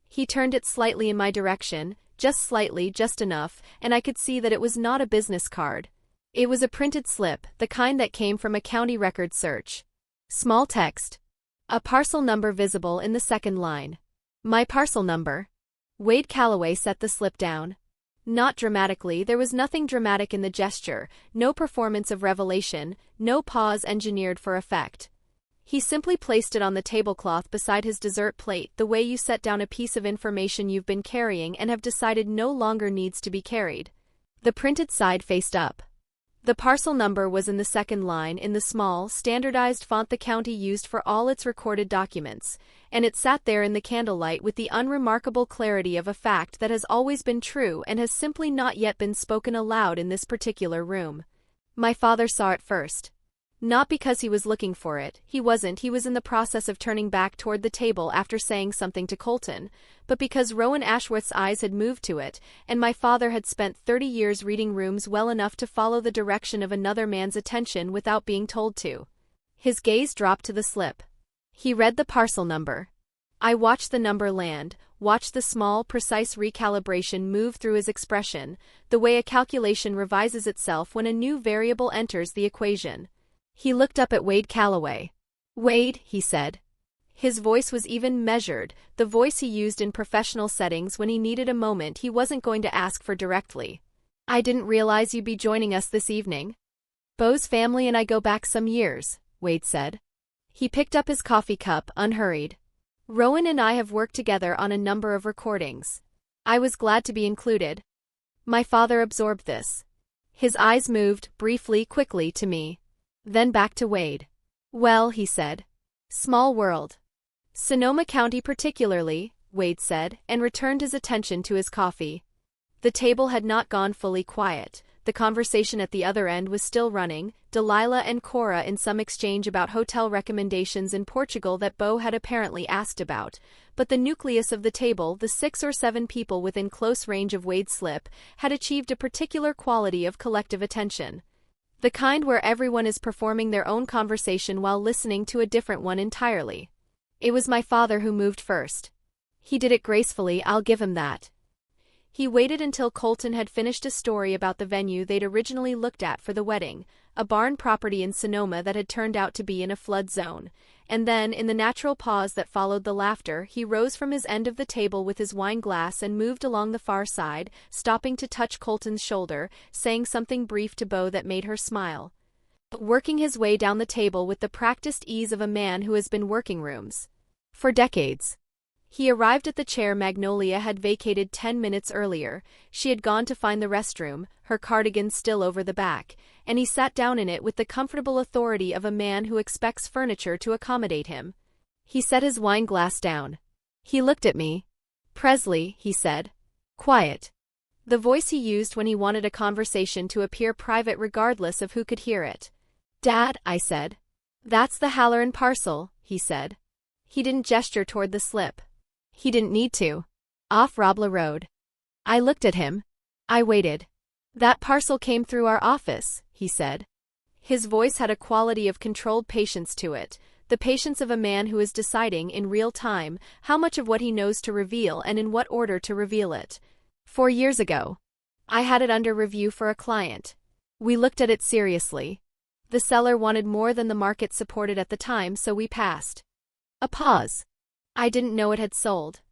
Speaker 1: He turned it slightly in my direction, just slightly, just enough, and I could see that it was not a business card. It was a printed slip, the kind that came from a county record search. Small text. A parcel number visible in the second line. My parcel number. Wade Calloway set the slip down. Not dramatically, there was nothing dramatic in the gesture, no performance of revelation, no pause engineered for effect. He simply placed it on the tablecloth beside his dessert plate, the way you set down a piece of information you've been carrying and have decided no longer needs to be carried. The printed side faced up. The parcel number was in the second line in the small, standardized font the county used for all its recorded documents, and it sat there in the candlelight with the unremarkable clarity of a fact that has always been true and has simply not yet been spoken aloud in this particular room. My father saw it first. Not because he was looking for it, he was in the process of turning back toward the table after saying something to Colton, but because Rowan Ashworth's eyes had moved to it, and my father had spent 30 years reading rooms well enough to follow the direction of another man's attention without being told to. His gaze dropped to the slip. He read the parcel number. I watched the number land, watched the small, precise recalibration move through his expression, the way a calculation revises itself when a new variable enters the equation. He looked up at Wade Calloway. "Wade," he said. His voice was even measured, the voice he used in professional settings when he needed a moment he wasn't going to ask for directly. "I didn't realize you'd be joining us this evening." "Beau's family and I go back some years," Wade said. He picked up his coffee cup, unhurried. "Rowan and I have worked together on a number of recordings. I was glad to be included." My father absorbed this. His eyes moved, briefly, quickly, to me. Then back to Wade. "Well," he said. "Small world." "Sonoma County particularly," Wade said, and returned his attention to his coffee. The table had not gone fully quiet. The conversation at the other end was still running, Delilah and Cora in some exchange about hotel recommendations in Portugal that Beau had apparently asked about, but the nucleus of the table, the 6 or 7 people within close range of Wade's slip, had achieved a particular quality of collective attention. The kind where everyone is performing their own conversation while listening to a different one entirely. It was my father who moved first. He did it gracefully, I'll give him that. He waited until Colton had finished a story about the venue they'd originally looked at for the wedding, a barn property in Sonoma that had turned out to be in a flood zone, and then, in the natural pause that followed the laughter, he rose from his end of the table with his wine glass and moved along the far side, stopping to touch Colton's shoulder, saying something brief to Beau that made her smile. Working his way down the table with the practiced ease of a man who has been working rooms for decades. He arrived at the chair Magnolia had vacated 10 minutes earlier. She had gone to find the restroom, her cardigan still over the back, and he sat down in it with the comfortable authority of a man who expects furniture to accommodate him. He set his wine glass down. He looked at me. "Presley," he said. "Quiet." The voice he used when he wanted a conversation to appear private regardless of who could hear it. "Dad," I said. "That's the Halloran parcel," he said. He didn't gesture toward the slip. He didn't need to. Off Rabla Road. I looked at him. I waited. "That parcel came through our office," he said. His voice had a quality of controlled patience to it, the patience of a man who is deciding, in real time, how much of what he knows to reveal and in what order to reveal it. 4 years ago. I had it under review for a client. We looked at it seriously. The seller wanted more than the market supported at the time, so we passed. A pause. I didn't know it had sold.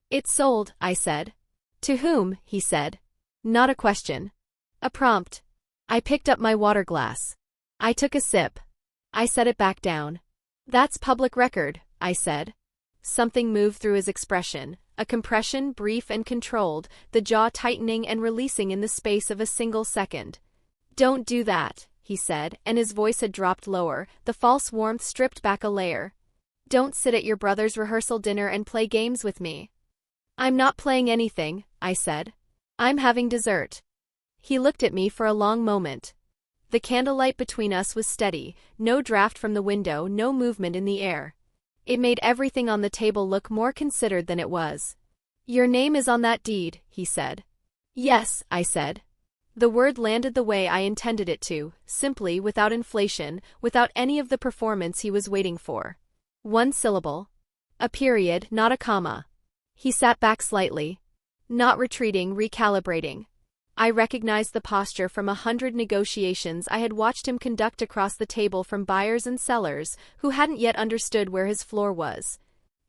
Speaker 1: "It sold," I said. "To whom?" he said. Not a question. A prompt. I picked up my water glass. I took a sip. I set it back down. "That's public record," I said. Something moved through his expression, a compression, brief and controlled, the jaw tightening and releasing in the space of a single second. "Don't do that," he said, and his voice had dropped lower, the false warmth stripped back a layer. "Don't sit at your brother's rehearsal dinner and play games with me." "I'm not playing anything," I said. "I'm having dessert." He looked at me for a long moment. The candlelight between us was steady, no draft from the window, no movement in the air. It made everything on the table look more considered than it was. "Your name is on that deed," he said. "Yes," I said. The word landed the way I intended it to, simply, without inflation, without any of the performance he was waiting for. 1 syllable. A period, not a comma. He sat back slightly. Not retreating, recalibrating. I recognized the posture from 100 negotiations I had watched him conduct across the table from buyers and sellers who hadn't yet understood where his floor was.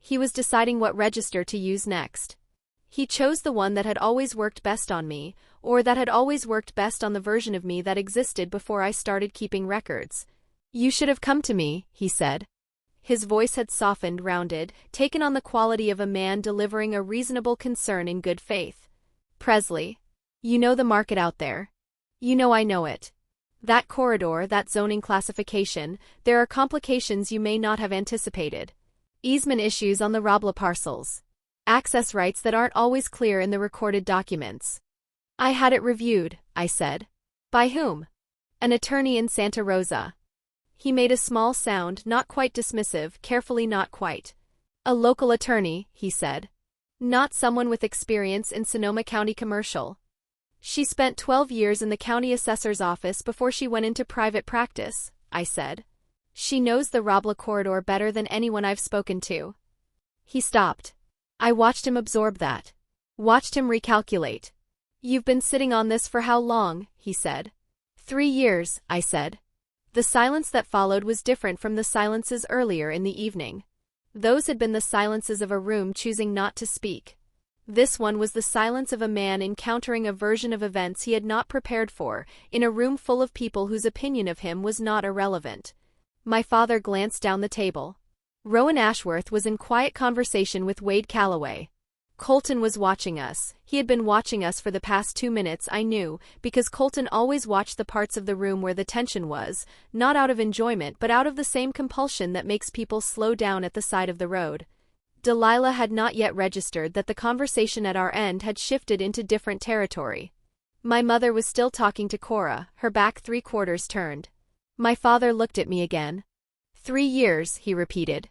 Speaker 1: He was deciding what register to use next. He chose the one that had always worked best on me, or that had always worked best on the version of me that existed before I started keeping records. "You should have come to me," he said. His voice had softened, rounded, taken on the quality of a man delivering a reasonable concern in good faith. "Presley, you know the market out there. You know I know it. That corridor, that zoning classification, there are complications you may not have anticipated. Easement issues on the Rabla parcels. Access rights that aren't always clear in the recorded documents." "I had it reviewed," I said. "By whom?" "An attorney in Santa Rosa." He made a small sound, not quite dismissive, carefully not quite. "A local attorney," he said. "Not someone with experience in Sonoma County commercial." "She spent 12 years in the county assessor's office before she went into private practice," I said. She knows the Robla corridor better than anyone I've spoken to. He stopped. I watched him absorb that. Watched him recalculate. You've been sitting on this for how long? He said. 3 years, I said. The silence that followed was different from the silences earlier in the evening. Those had been the silences of a room choosing not to speak. This one was the silence of a man encountering a version of events he had not prepared for, in a room full of people whose opinion of him was not irrelevant. My father glanced down the table. Rowan Ashworth was in quiet conversation with Wade Calloway. Colton was watching us. He had been watching us for the past 2 minutes, I knew, because Colton always watched the parts of the room where the tension was, not out of enjoyment but out of the same compulsion that makes people slow down at the side of the road. Delilah had not yet registered that the conversation at our end had shifted into different territory. My mother was still talking to Cora, her back 3/4 turned. My father looked at me again. 3 years, he repeated.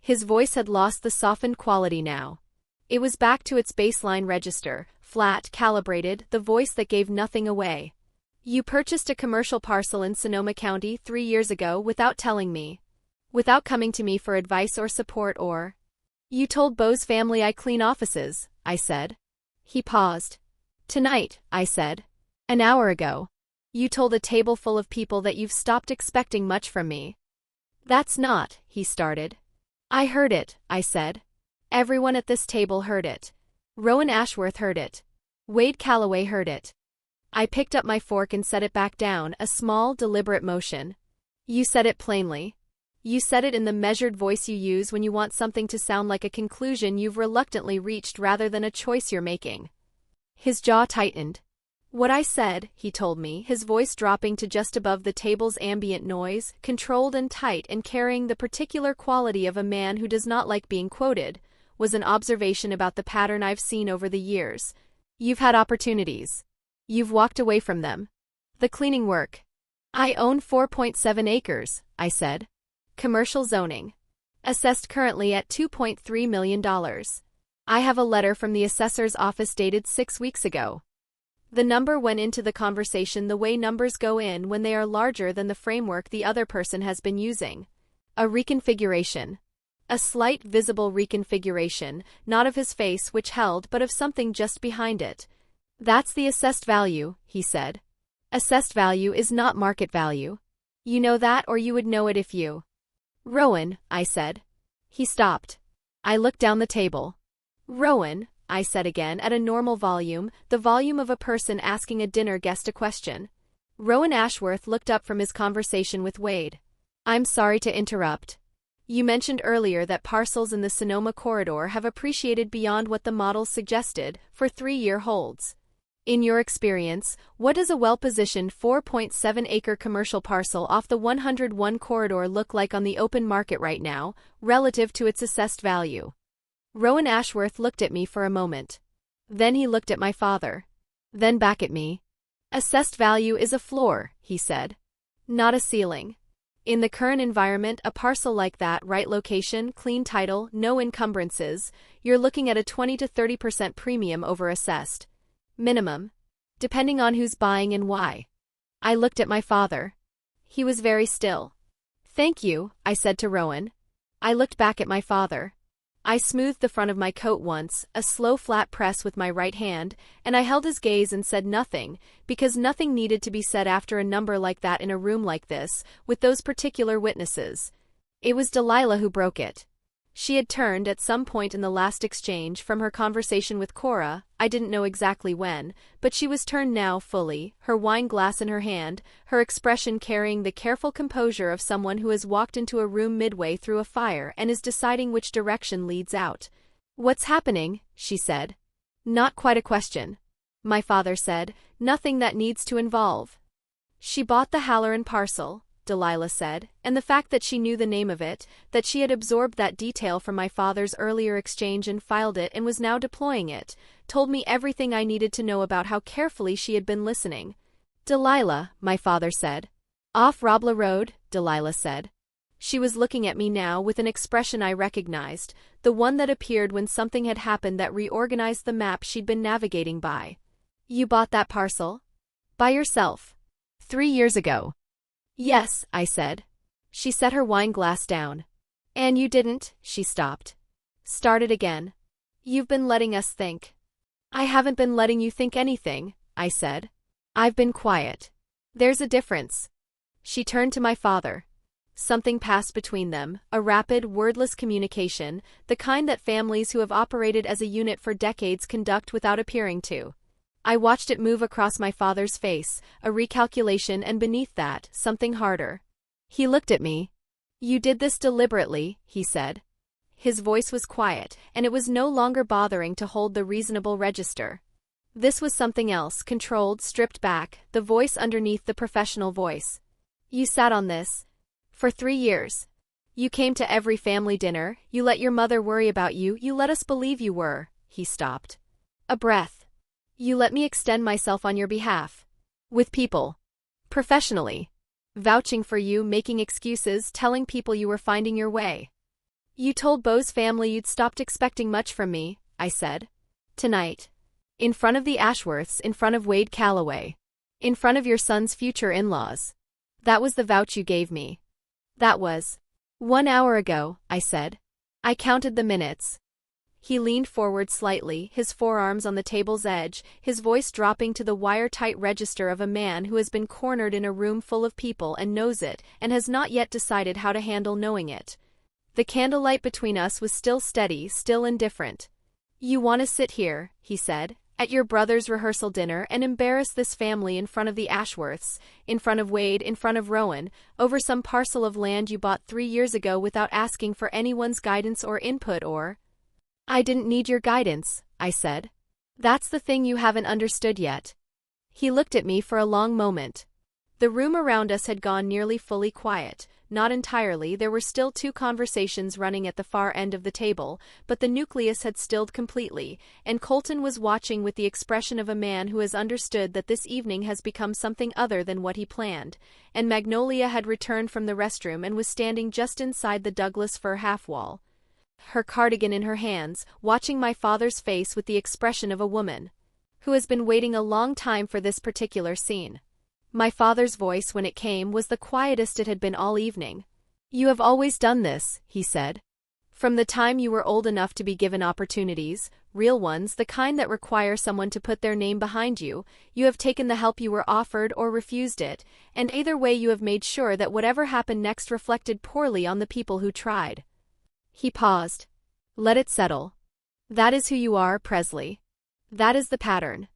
Speaker 1: His voice had lost the softened quality now. It was back to its baseline register, flat, calibrated, the voice that gave nothing away. You purchased a commercial parcel in Sonoma County 3 years ago without telling me. Without coming to me for advice or support or... You told Beau's family I clean offices, I said. He paused. Tonight, I said. An hour ago. You told a table full of people that you've stopped expecting much from me. That's not, he started. I heard it, I said. Everyone at this table heard it. Rowan Ashworth heard it. Wade Calloway heard it. I picked up my fork and set it back down, a small, deliberate motion. You said it plainly. You said it in the measured voice you use when you want something to sound like a conclusion you've reluctantly reached rather than a choice you're making. His jaw tightened. What I said, he told me, his voice dropping to just above the table's ambient noise, controlled and tight and carrying the particular quality of a man who does not like being quoted, was an observation about the pattern I've seen over the years. You've had opportunities. You've walked away from them. The cleaning work. I own 4.7 acres, I said. Commercial zoning. Assessed currently at $2.3 million. I have a letter from the assessor's office dated 6 weeks ago. The number went into the conversation the way numbers go in when they are larger than the framework the other person has been using. A reconfiguration. A slight visible reconfiguration, not of his face which held but of something just behind it. That's the assessed value, he said. Assessed value is not market value. You know that or you would know it if you... Rowan, I said. He stopped. I looked down the table. Rowan, I said again at a normal volume, the volume of a person asking a dinner guest a question. Rowan Ashworth looked up from his conversation with Wade. I'm sorry to interrupt. You mentioned earlier that parcels in the Sonoma corridor have appreciated beyond what the models suggested for 3-year holds. In your experience, what does a well-positioned 4.7-acre commercial parcel off the 101 corridor look like on the open market right now, relative to its assessed value? Rowan Ashworth looked at me for a moment. Then he looked at my father. Then back at me. Assessed value is a floor, he said. Not a ceiling. In the current environment, a parcel like that, right location, clean title, no encumbrances, you're looking at a 20 to 30% premium over assessed. Minimum. Depending on who's buying and why. I looked at my father. He was very still. Thank you, I said to Rowan. I looked back at my father. I smoothed the front of my coat once, a slow flat press with my right hand, and I held his gaze and said nothing, because nothing needed to be said after a number like that in a room like this, with those particular witnesses. It was Delilah who broke it. She had turned at some point in the last exchange from her conversation with Cora, I didn't know exactly when, but she was turned now fully, her wine glass in her hand, her expression carrying the careful composure of someone who has walked into a room midway through a fire and is deciding which direction leads out. What's happening? She said. Not quite a question. My father said, nothing that needs to involve. She bought the Halloran parcel, Delilah said, and the fact that she knew the name of it, that she had absorbed that detail from my father's earlier exchange and filed it and was now deploying it, told me everything I needed to know about how carefully she had been listening. Delilah, my father said. Off Robla Road, Delilah said. She was looking at me now with an expression I recognized, the one that appeared when something had happened that reorganized the map she'd been navigating by. You bought that parcel? By yourself. 3 years ago. Yes, I said. She set her wine glass down. And you didn't, she stopped. Started again. You've been letting us think. I haven't been letting you think anything, I said. I've been quiet. There's a difference. She turned to my father. Something passed between them, a rapid, wordless communication, the kind that families who have operated as a unit for decades conduct without appearing to. I watched it move across my father's face, a recalculation, and beneath that, something harder. He looked at me. You did this deliberately, he said. His voice was quiet, and it was no longer bothering to hold the reasonable register. This was something else, controlled, stripped back, the voice underneath the professional voice. You sat on this. For 3 years. You came to every family dinner, you let your mother worry about you, you let us believe you were. He stopped. A breath. You let me extend myself on your behalf. With people. Professionally. Vouching for you, making excuses, telling people you were finding your way. You told Beau's family you'd stopped expecting much from me, I said. Tonight. In front of the Ashworths, in front of Wade Calloway. In front of your son's future in-laws. That was the vouch you gave me. That was 1 hour ago, I said. I counted the minutes. He leaned forward slightly, his forearms on the table's edge, his voice dropping to the wire-tight register of a man who has been cornered in a room full of people and knows it, and has not yet decided how to handle knowing it. The candlelight between us was still steady, still indifferent. You want to sit here, he said, at your brother's rehearsal dinner and embarrass this family in front of the Ashworths, in front of Wade, in front of Rowan, over some parcel of land you bought 3 years ago without asking for anyone's guidance or input or… I didn't need your guidance, I said. That's the thing you haven't understood yet. He looked at me for a long moment. The room around us had gone nearly fully quiet. Not entirely, there were still 2 conversations running at the far end of the table, but the nucleus had stilled completely, and Colton was watching with the expression of a man who has understood that this evening has become something other than what he planned, and Magnolia had returned from the restroom and was standing just inside the Douglas fir half-wall, her cardigan in her hands, watching my father's face with the expression of a woman who has been waiting a long time for this particular scene. My father's voice, when it came, was the quietest it had been all evening. You have always done this, he said. From the time you were old enough to be given opportunities, real ones, the kind that require someone to put their name behind you, you have taken the help you were offered or refused it, and either way you have made sure that whatever happened next reflected poorly on the people who tried. He paused. Let it settle. That is who you are, Presley. That is the pattern.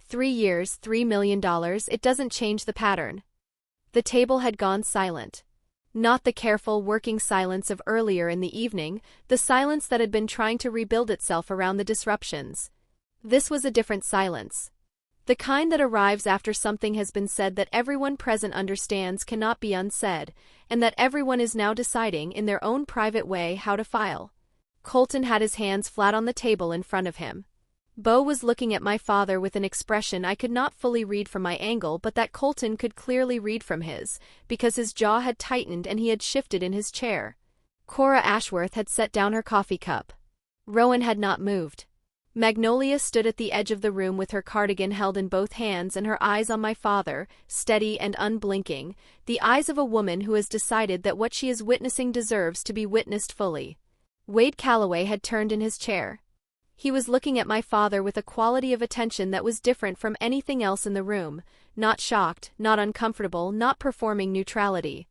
Speaker 1: 3 years, $3 million, it doesn't change the pattern. The table had gone silent. Not the careful, working silence of earlier in the evening, the silence that had been trying to rebuild itself around the disruptions. This was a different silence. The kind that arrives after something has been said that everyone present understands cannot be unsaid, and that everyone is now deciding in their own private way how to file. Colton had his hands flat on the table in front of him. Beau was looking at my father with an expression I could not fully read from my angle but that Colton could clearly read from his, because his jaw had tightened and he had shifted in his chair. Cora Ashworth had set down her coffee cup. Rowan had not moved. Magnolia stood at the edge of the room with her cardigan held in both hands and her eyes on my father, steady and unblinking, the eyes of a woman who has decided that what she is witnessing deserves to be witnessed fully. Wade Calloway had turned in his chair. He was looking at my father with a quality of attention that was different from anything else in the room, not shocked, not uncomfortable, not performing neutrality.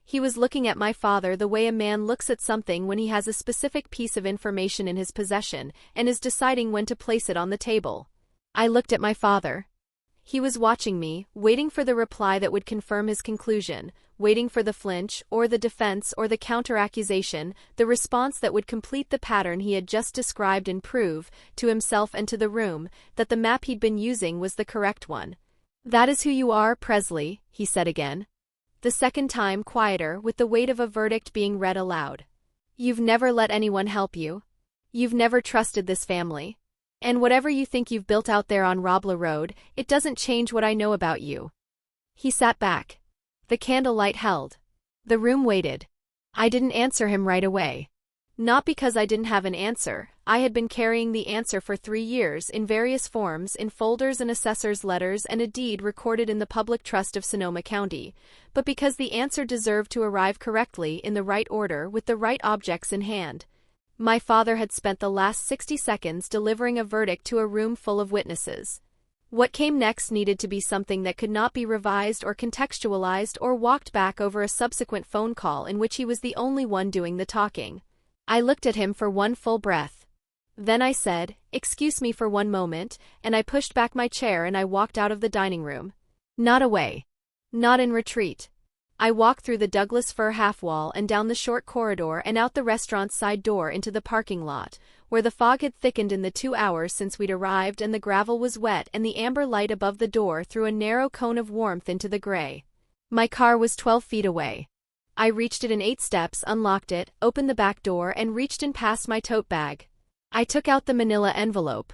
Speaker 1: He was looking at my father the way a man looks at something when he has a specific piece of information in his possession and is deciding when to place it on the table. I looked at my father. He was watching me, waiting for the reply that would confirm his conclusion, waiting for the flinch, or the defense, or the counter-accusation, the response that would complete the pattern he had just described and prove, to himself and to the room, that the map he'd been using was the correct one. That is who you are, Presley, he said again. The second time quieter, with the weight of a verdict being read aloud. You've never let anyone help you. You've never trusted this family. And whatever you think you've built out there on Robla Road, it doesn't change what I know about you. He sat back. The candlelight held. The room waited. I didn't answer him right away. Not because I didn't have an answer. I had been carrying the answer for 3 years in various forms, in folders and assessor's letters and a deed recorded in the public trust of Sonoma County, but because the answer deserved to arrive correctly in the right order with the right objects in hand. My father had spent the last 60 seconds delivering a verdict to a room full of witnesses. What came next needed to be something that could not be revised or contextualized or walked back over a subsequent phone call in which he was the only one doing the talking. I looked at him for one full breath. Then I said, "Excuse me for one moment," and I pushed back my chair and I walked out of the dining room. Not away. Not in retreat. I walked through the Douglas fir half-wall and down the short corridor and out the restaurant's side door into the parking lot, where the fog had thickened in the 2 hours since we'd arrived and the gravel was wet and the amber light above the door threw a narrow cone of warmth into the gray. My car was 12 feet away. I reached it in 8 steps, unlocked it, opened the back door and reached in past my tote bag. I took out the manila envelope.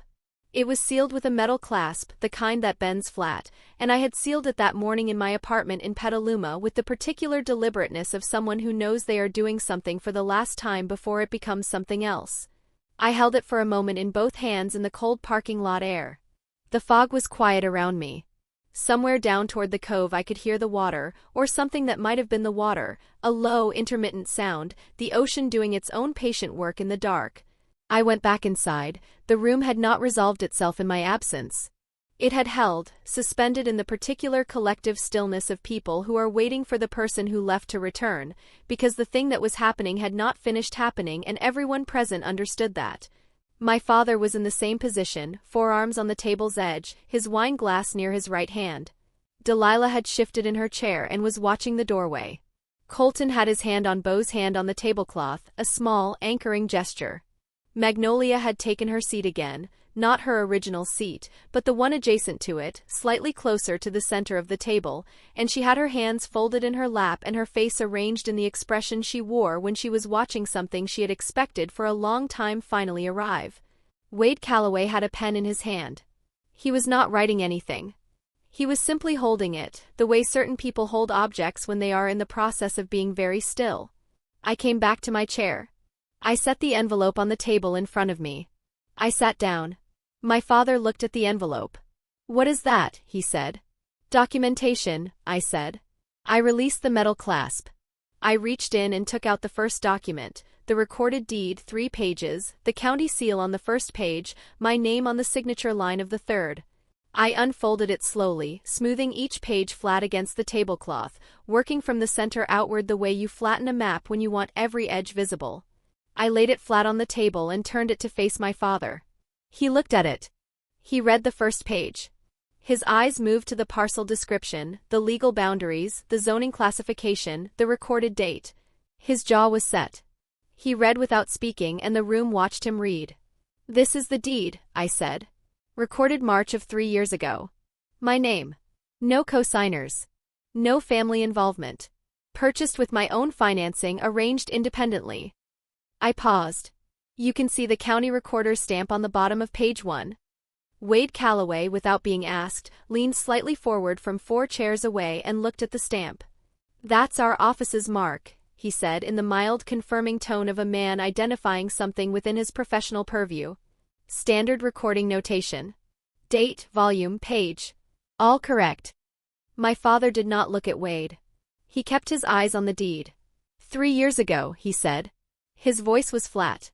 Speaker 1: It was sealed with a metal clasp, the kind that bends flat, and I had sealed it that morning in my apartment in Petaluma with the particular deliberateness of someone who knows they are doing something for the last time before it becomes something else. I held it for a moment in both hands in the cold parking lot air. The fog was quiet around me. Somewhere down toward the cove I could hear the water, or something that might have been the water, a low, intermittent sound, the ocean doing its own patient work in the dark. I went back inside. The room had not resolved itself in my absence. It had held, suspended in the particular collective stillness of people who are waiting for the person who left to return, because the thing that was happening had not finished happening and everyone present understood that. My father was in the same position, forearms on the table's edge, his wine glass near his right hand. Delilah had shifted in her chair and was watching the doorway. Colton had his hand on Beau's hand on the tablecloth, a small, anchoring gesture. Magnolia had taken her seat again, not her original seat, but the one adjacent to it, slightly closer to the center of the table, and she had her hands folded in her lap and her face arranged in the expression she wore when she was watching something she had expected for a long time finally arrive. Wade Calloway had a pen in his hand. He was not writing anything. He was simply holding it, the way certain people hold objects when they are in the process of being very still. I came back to my chair. I set the envelope on the table in front of me. I sat down. My father looked at the envelope. "What is that?" he said. "Documentation," I said. I released the metal clasp. I reached in and took out the first document, the recorded deed, 3 pages, the county seal on the first page, my name on the signature line of the third. I unfolded it slowly, smoothing each page flat against the tablecloth, working from the center outward the way you flatten a map when you want every edge visible. I laid it flat on the table and turned it to face my father. He looked at it. He read the first page. His eyes moved to the parcel description, the legal boundaries, the zoning classification, the recorded date. His jaw was set. He read without speaking and the room watched him read. "This is the deed," I said. "Recorded March of 3 years ago. My name. No co-signers. No family involvement. Purchased with my own financing arranged independently." I paused. "You can see the county recorder's stamp on the bottom of page 1. Wade Calloway, without being asked, leaned slightly forward from 4 chairs away and looked at the stamp. "That's our office's mark," he said in the mild, confirming tone of a man identifying something within his professional purview. "Standard recording notation. Date, volume, page. All correct." My father did not look at Wade. He kept his eyes on the deed. "3 years ago," he said. His voice was flat.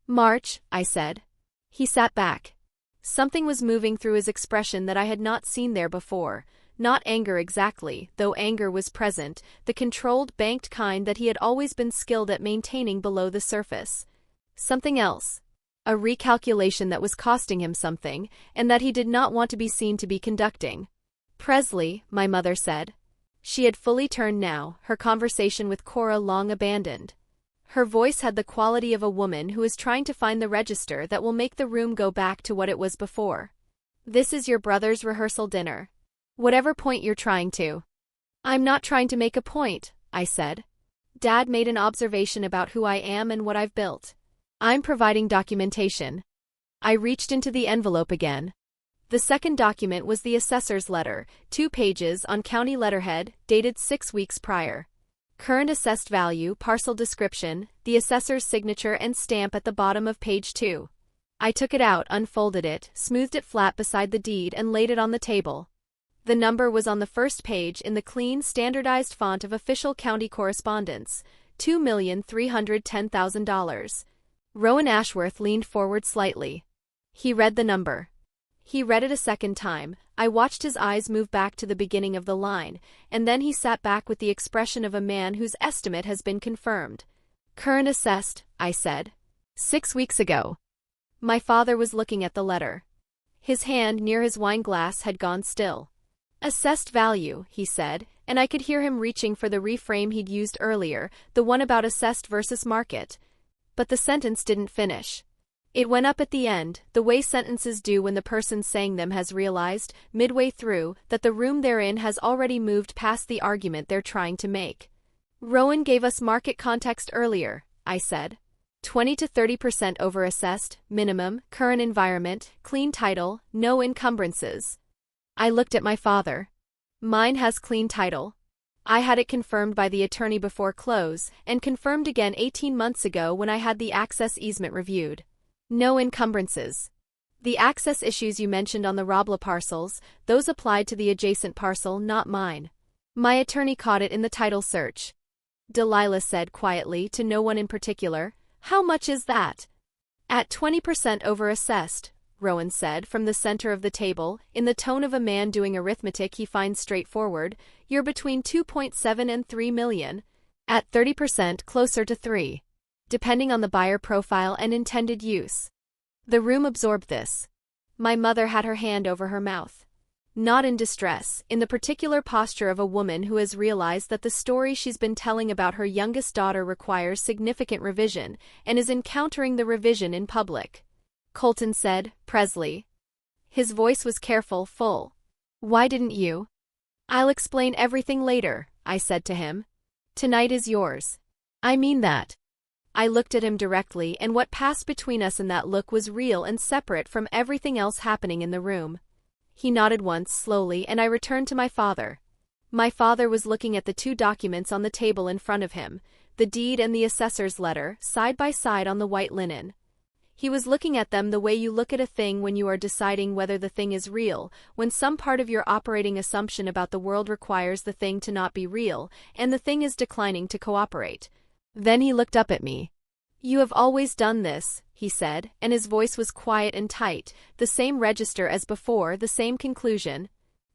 Speaker 1: "March," I said. He sat back. Something was moving through his expression that I had not seen there before. Not anger exactly, though anger was present, the controlled, banked kind that he had always been skilled at maintaining below the surface. Something else. A recalculation that was costing him something, and that he did not want to be seen to be conducting. "Presley," my mother said. She had fully turned now, her conversation with Cora long abandoned. Her voice had the quality of a woman who is trying to find the register that will make the room go back to what it was before. "This is your brother's rehearsal dinner. Whatever point you're trying to." "I'm not trying to make a point," I said. "Dad made an observation about who I am and what I've built. I'm providing documentation." I reached into the envelope again. The second document was the assessor's letter, 2 pages on county letterhead, dated 6 weeks prior. Current assessed value, parcel description, the assessor's signature and stamp at the bottom of page 2. I took it out, unfolded it, smoothed it flat beside the deed and laid it on the table. The number was on the first page in the clean, standardized font of official county correspondence, $2,310,000. Rowan Ashworth leaned forward slightly. He read the number. He read it a second time. I watched his eyes move back to the beginning of the line, and then he sat back with the expression of a man whose estimate has been confirmed. Current assessed, I said. 6 weeks ago. My father was looking at the letter. His hand near his wine glass had gone still. Assessed value, he said, and I could hear him reaching for the reframe he'd used earlier, the one about assessed versus market. But the sentence didn't finish. It went up at the end, the way sentences do when the person saying them has realized, midway through, that the room they're in has already moved past the argument they're trying to make. Rowan gave us market context earlier, I said. 20 to 30% over-assessed, minimum, current environment, clean title, no encumbrances. I looked at my father. Mine has clean title. I had it confirmed by the attorney before close, and confirmed again 18 months ago when I had the access easement reviewed. No encumbrances. The access issues you mentioned on the Robla parcels, those applied to the adjacent parcel, not mine. My attorney caught it in the title search. Delilah said quietly to no one in particular, "How much is that?" At 20% over-assessed, Rowan said from the center of the table, in the tone of a man doing arithmetic he finds straightforward, "You're between 2.7 and 3 million. At 30%, closer to 3. Depending on the buyer profile and intended use." The room absorbed this. My mother had her hand over her mouth. Not in distress, in the particular posture of a woman who has realized that the story she's been telling about her youngest daughter requires significant revision, and is encountering the revision in public. Colton said, "Presley." His voice was careful, full. "Why didn't you?" "I'll explain everything later," I said to him. "Tonight is yours." "I mean that." I looked at him directly, and what passed between us in that look was real and separate from everything else happening in the room. He nodded once, slowly, and I returned to my father. My father was looking at the two documents on the table in front of him, the deed and the assessor's letter, side by side on the white linen. He was looking at them the way you look at a thing when you are deciding whether the thing is real, when some part of your operating assumption about the world requires the thing to not be real, and the thing is declining to cooperate. Then he looked up at me. "You have always done this," he said, and his voice was quiet and tight, the same register as before, the same conclusion.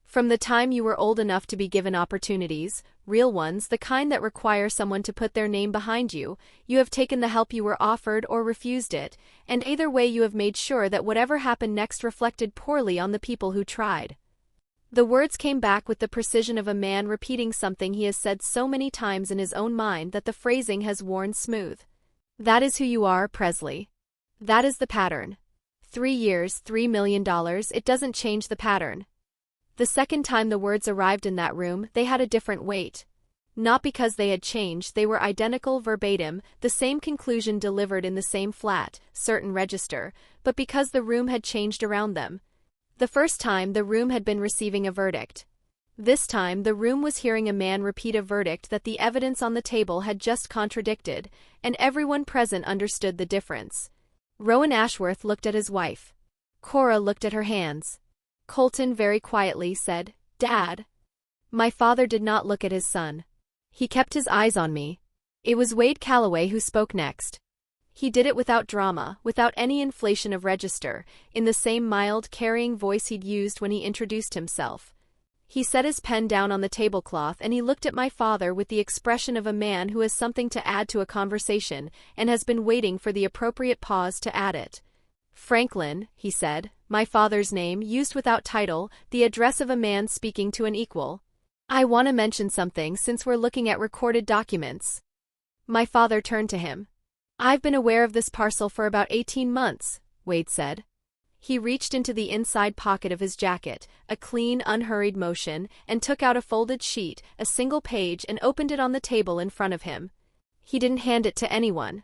Speaker 1: "From the time you were old enough to be given opportunities, real ones, the kind that require someone to put their name behind you, you have taken the help you were offered or refused it, and either way you have made sure that whatever happened next reflected poorly on the people who tried." The words came back with the precision of a man repeating something he has said so many times in his own mind that the phrasing has worn smooth. "That is who you are, Presley. That is the pattern. 3 years, $3 million, it doesn't change the pattern." The second time the words arrived in that room, they had a different weight. Not because they had changed, they were identical, verbatim, the same conclusion delivered in the same flat, certain register, but because the room had changed around them. The first time, the room had been receiving a verdict. This time, the room was hearing a man repeat a verdict that the evidence on the table had just contradicted, and everyone present understood the difference. Rowan Ashworth looked at his wife. Cora looked at her hands. Colton very quietly said, "Dad." My father did not look at his son. He kept his eyes on me. It was Wade Calloway who spoke next. He did it without drama, without any inflation of register, in the same mild, carrying voice he'd used when he introduced himself. He set his pen down on the tablecloth and he looked at my father with the expression of a man who has something to add to a conversation and has been waiting for the appropriate pause to add it. "Franklin," he said, my father's name, used without title, the address of a man speaking to an equal. "I want to mention something since we're looking at recorded documents." My father turned to him. "I've been aware of this parcel for about 18 months, Wade said. He reached into the inside pocket of his jacket, a clean, unhurried motion, and took out a folded sheet, a single page, and opened it on the table in front of him. He didn't hand it to anyone.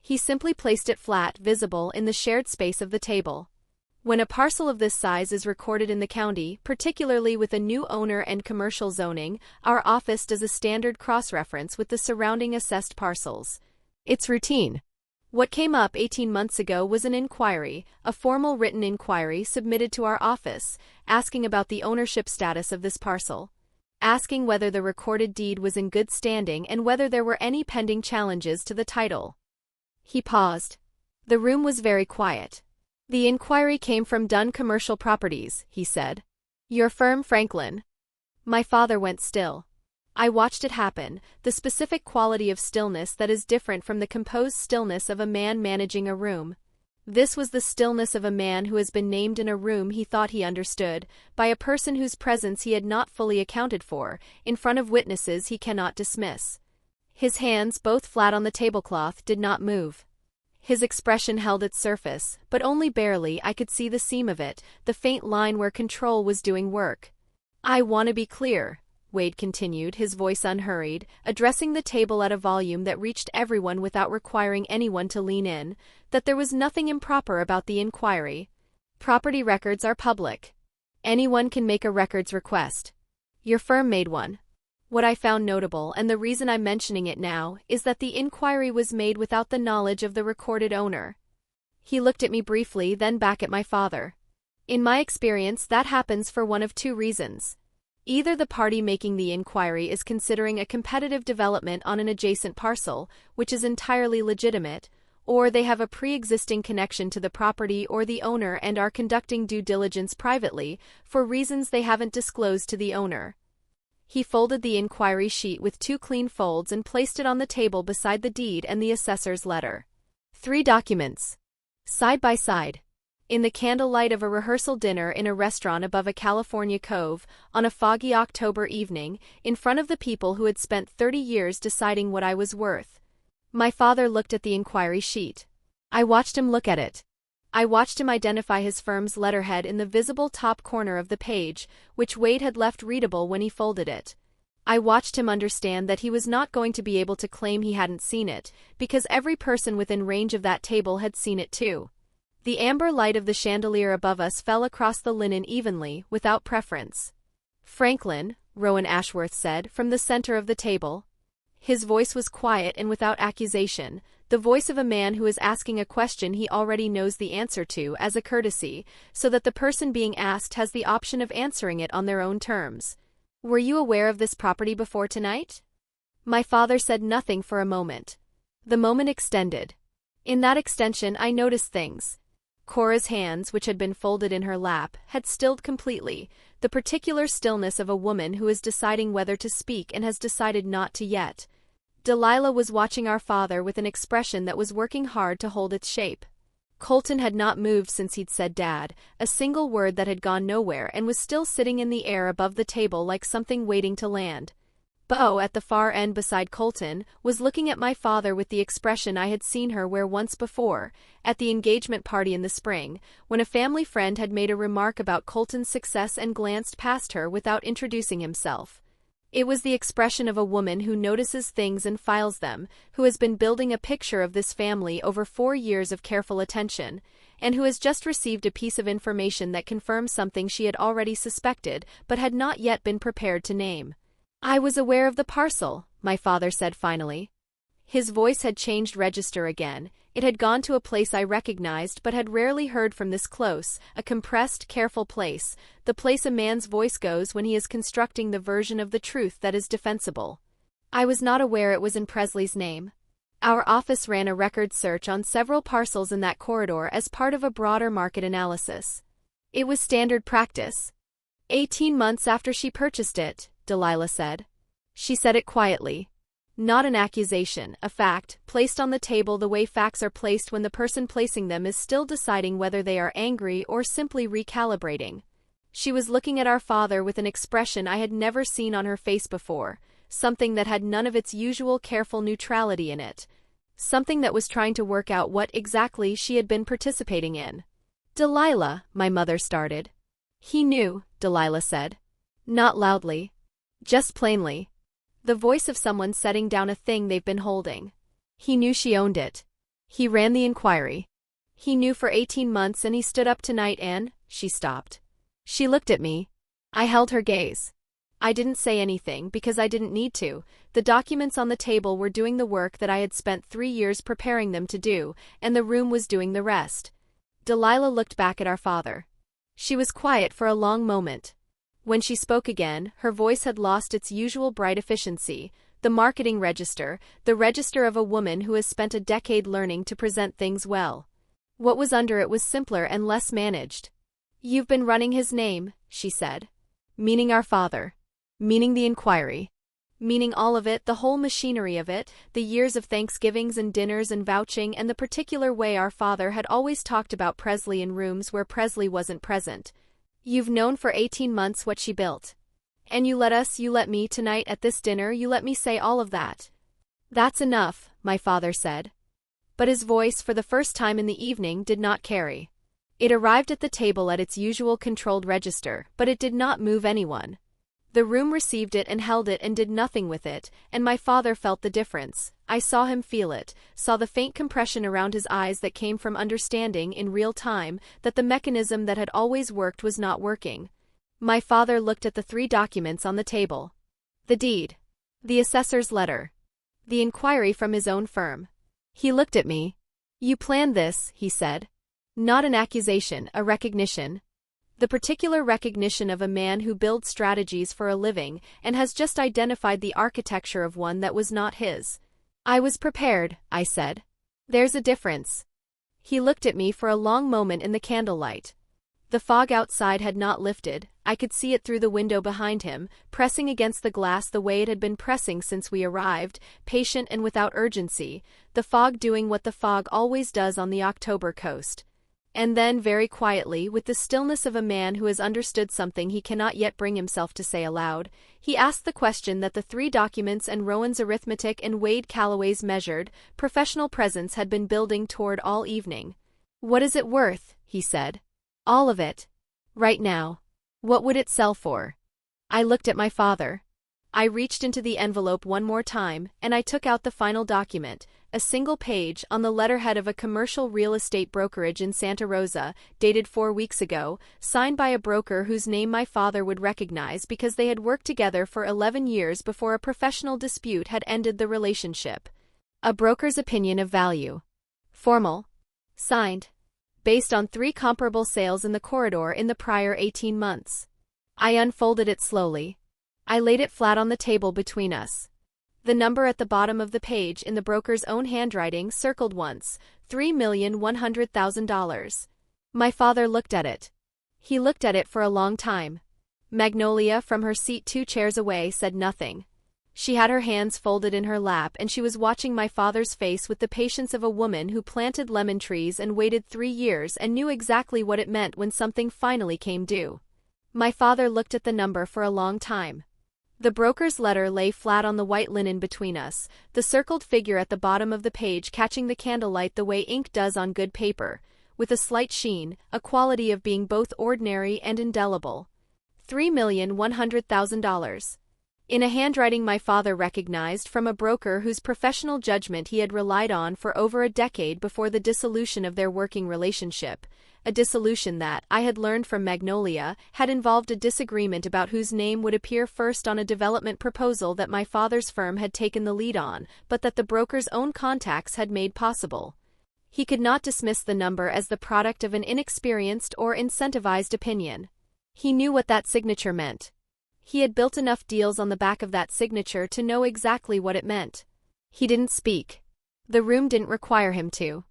Speaker 1: He simply placed it flat, visible, in the shared space of the table. When a parcel of this size is recorded in the county, particularly with a new owner and commercial zoning, our office does a standard cross-reference with the surrounding assessed parcels. It's routine. What came up 18 months ago was an inquiry, a formal written inquiry submitted to our office, asking about the ownership status of this parcel, asking whether the recorded deed was in good standing and whether there were any pending challenges to the title. He paused. The room was very quiet. The inquiry came from Dunn Commercial Properties, he said. Your firm, Franklin. My father went still. I watched it happen, the specific quality of stillness that is different from the composed stillness of a man managing a room. This was the stillness of a man who has been named in a room he thought he understood, by a person whose presence he had not fully accounted for, in front of witnesses he cannot dismiss. His hands, both flat on the tablecloth, did not move. His expression held its surface, but only barely. I could see the seam of it, the faint line where control was doing work. I want to be clear, Wade continued, his voice unhurried, addressing the table at a volume that reached everyone without requiring anyone to lean in, that there was nothing improper about the inquiry. Property records are public. Anyone can make a records request. Your firm made one. What I found notable, and the reason I'm mentioning it now, is that the inquiry was made without the knowledge of the recorded owner. He looked at me briefly, then back at my father. In my experience, that happens for one of two reasons. Either the party making the inquiry is considering a competitive development on an adjacent parcel, which is entirely legitimate, or they have a pre-existing connection to the property or the owner and are conducting due diligence privately, for reasons they haven't disclosed to the owner. He folded the inquiry sheet with 2 clean folds and placed it on the table beside the deed and the assessor's letter. 3 documents. Side by side. In the candlelight of a rehearsal dinner in a restaurant above a California cove, on a foggy October evening, in front of the people who had spent 30 years deciding what I was worth. My father looked at the inquiry sheet. I watched him look at it. I watched him identify his firm's letterhead in the visible top corner of the page, which Wade had left readable when he folded it. I watched him understand that he was not going to be able to claim he hadn't seen it, because every person within range of that table had seen it too. The amber light of the chandelier above us fell across the linen evenly, without preference. Franklin, Rowan Ashworth said, from the center of the table. His voice was quiet and without accusation, the voice of a man who is asking a question he already knows the answer to as a courtesy, so that the person being asked has the option of answering it on their own terms. Were you aware of this property before tonight? My father said nothing for a moment. The moment extended. In that extension I noticed things. Cora's hands, which had been folded in her lap, had stilled completely, the particular stillness of a woman who is deciding whether to speak and has decided not to yet. Delilah was watching our father with an expression that was working hard to hold its shape. Colton had not moved since he'd said Dad, a single word that had gone nowhere and was still sitting in the air above the table like something waiting to land. Beau, at the far end beside Colton, was looking at my father with the expression I had seen her wear once before, at the engagement party in the spring, when a family friend had made a remark about Colton's success and glanced past her without introducing himself. It was the expression of a woman who notices things and files them, who has been building a picture of this family over 4 years of careful attention, and who has just received a piece of information that confirms something she had already suspected but had not yet been prepared to name. I was aware of the parcel, my father said finally. His voice had changed register again. It had gone to a place I recognized but had rarely heard from this close, a compressed, careful place, the place a man's voice goes when he is constructing the version of the truth that is defensible. I was not aware it was in Presley's name. Our office ran a record search on several parcels in that corridor as part of a broader market analysis. It was standard practice. 18 months after she purchased it, Delilah said. She said it quietly. Not an accusation, a fact, placed on the table the way facts are placed when the person placing them is still deciding whether they are angry or simply recalibrating. She was looking at our father with an expression I had never seen on her face before, something that had none of its usual careful neutrality in it, something that was trying to work out what exactly she had been participating in. Delilah, my mother started. He knew, Delilah said. Not loudly. Just plainly. The voice of someone setting down a thing they've been holding. He knew she owned it. He ran the inquiry. He knew for 18 months and he stood up tonight and, she stopped. She looked at me. I held her gaze. I didn't say anything because I didn't need to. The documents on the table were doing the work that I had spent 3 years preparing them to do, and the room was doing the rest. Delilah looked back at our father. She was quiet for a long moment. When she spoke again, her voice had lost its usual bright efficiency. The marketing register, the register of a woman who has spent a decade learning to present things well. What was under it was simpler and less managed. "You've been running his name," she said. "Meaning our father. Meaning the inquiry. Meaning all of it, the whole machinery of it, the years of Thanksgivings and dinners and vouching and the particular way our father had always talked about Presley in rooms where Presley wasn't present. You've known for 18 months what she built. And you let me tonight at this dinner, you let me say all of that." "That's enough," my father said. But his voice, for the first time in the evening, did not carry. It arrived at the table at its usual controlled register, but it did not move anyone. The room received it and held it and did nothing with it, and my father felt the difference. I saw him feel it, saw the faint compression around his eyes that came from understanding in real time that the mechanism that had always worked was not working. My father looked at the 3 documents on the table. The deed. The assessor's letter. The inquiry from his own firm. He looked at me. "You planned this," he said. "Not an accusation, a recognition. The particular recognition of a man who builds strategies for a living and has just identified the architecture of one that was not his." "I was prepared," I said. "There's a difference." He looked at me for a long moment in the candlelight. The fog outside had not lifted. I could see it through the window behind him, pressing against the glass the way it had been pressing since we arrived, patient and without urgency, the fog doing what the fog always does on the October coast. And then, very quietly, with the stillness of a man who has understood something he cannot yet bring himself to say aloud, he asked the question that the 3 documents and Rowan's arithmetic and Wade Calloway's measured, professional presence had been building toward all evening. "What is it worth?" he said. "All of it. Right now. What would it sell for?" I looked at my father. I reached into the envelope one more time, and I took out the final document, a single page on the letterhead of a commercial real estate brokerage in Santa Rosa, dated 4 weeks ago, signed by a broker whose name my father would recognize because they had worked together for 11 years before a professional dispute had ended the relationship. A broker's opinion of value. Formal. Signed. Based on 3 comparable sales in the corridor in the prior 18 months. I unfolded it slowly. I laid it flat on the table between us. The number at the bottom of the page in the broker's own handwriting circled once, $3,100,000. My father looked at it. He looked at it for a long time. Magnolia, from her seat 2 chairs away, said nothing. She had her hands folded in her lap and she was watching my father's face with the patience of a woman who planted lemon trees and waited 3 years and knew exactly what it meant when something finally came due. My father looked at the number for a long time. The broker's letter lay flat on the white linen between us, the circled figure at the bottom of the page catching the candlelight the way ink does on good paper, with a slight sheen, a quality of being both ordinary and indelible. $3,100,000. In a handwriting my father recognized from a broker whose professional judgment he had relied on for over a decade before the dissolution of their working relationship, a dissolution that, I had learned from Magnolia, had involved a disagreement about whose name would appear first on a development proposal that my father's firm had taken the lead on, but that the broker's own contacts had made possible. He could not dismiss the number as the product of an inexperienced or incentivized opinion. He knew what that signature meant. He had built enough deals on the back of that signature to know exactly what it meant. He didn't speak. The room didn't require him to.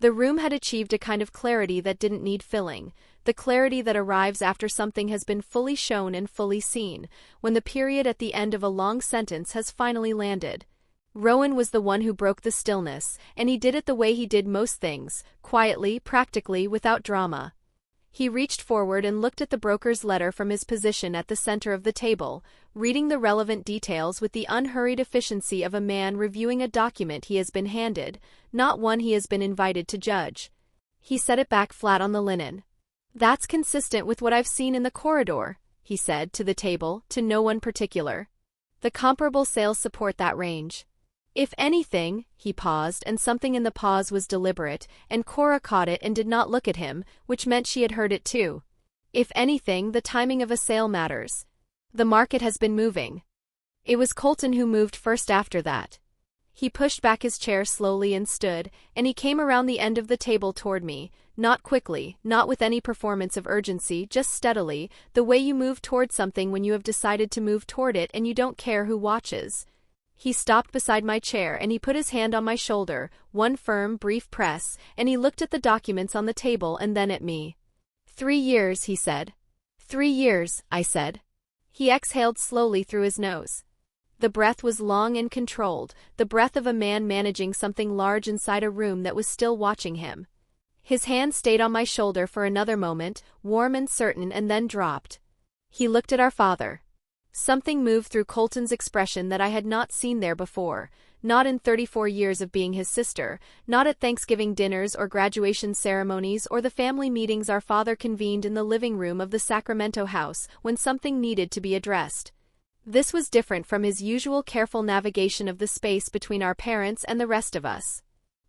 Speaker 1: The room had achieved a kind of clarity that didn't need filling, the clarity that arrives after something has been fully shown and fully seen, when the period at the end of a long sentence has finally landed. Rowan was the one who broke the stillness, and he did it the way he did most things, quietly, practically, without drama. He reached forward and looked at the broker's letter from his position at the center of the table, reading the relevant details with the unhurried efficiency of a man reviewing a document he has been handed, not one he has been invited to judge. He set it back flat on the linen. "That's consistent with what I've seen in the corridor," he said to the table, to no one particular. "The comparable sales support that range." If anything, he paused, and something in the pause was deliberate, and Cora caught it and did not look at him, which meant she had heard it too. If anything, the timing of a sale matters. The market has been moving. It was Colton who moved first after that. He pushed back his chair slowly and stood, and he came around the end of the table toward me, not quickly, not with any performance of urgency, just steadily, the way you move toward something when you have decided to move toward it and you don't care who watches. He stopped beside my chair and he put his hand on my shoulder, one firm, brief press, and he looked at the documents on the table and then at me. 3 years, he said. 3 years, I said. He exhaled slowly through his nose. The breath was long and controlled, the breath of a man managing something large inside a room that was still watching him. His hand stayed on my shoulder for another moment, warm and certain, and then dropped. He looked at our father. Something moved through Colton's expression that I had not seen there before, not in 34 years of being his sister, not at Thanksgiving dinners or graduation ceremonies or the family meetings our father convened in the living room of the Sacramento house when something needed to be addressed. This was different from his usual careful navigation of the space between our parents and the rest of us.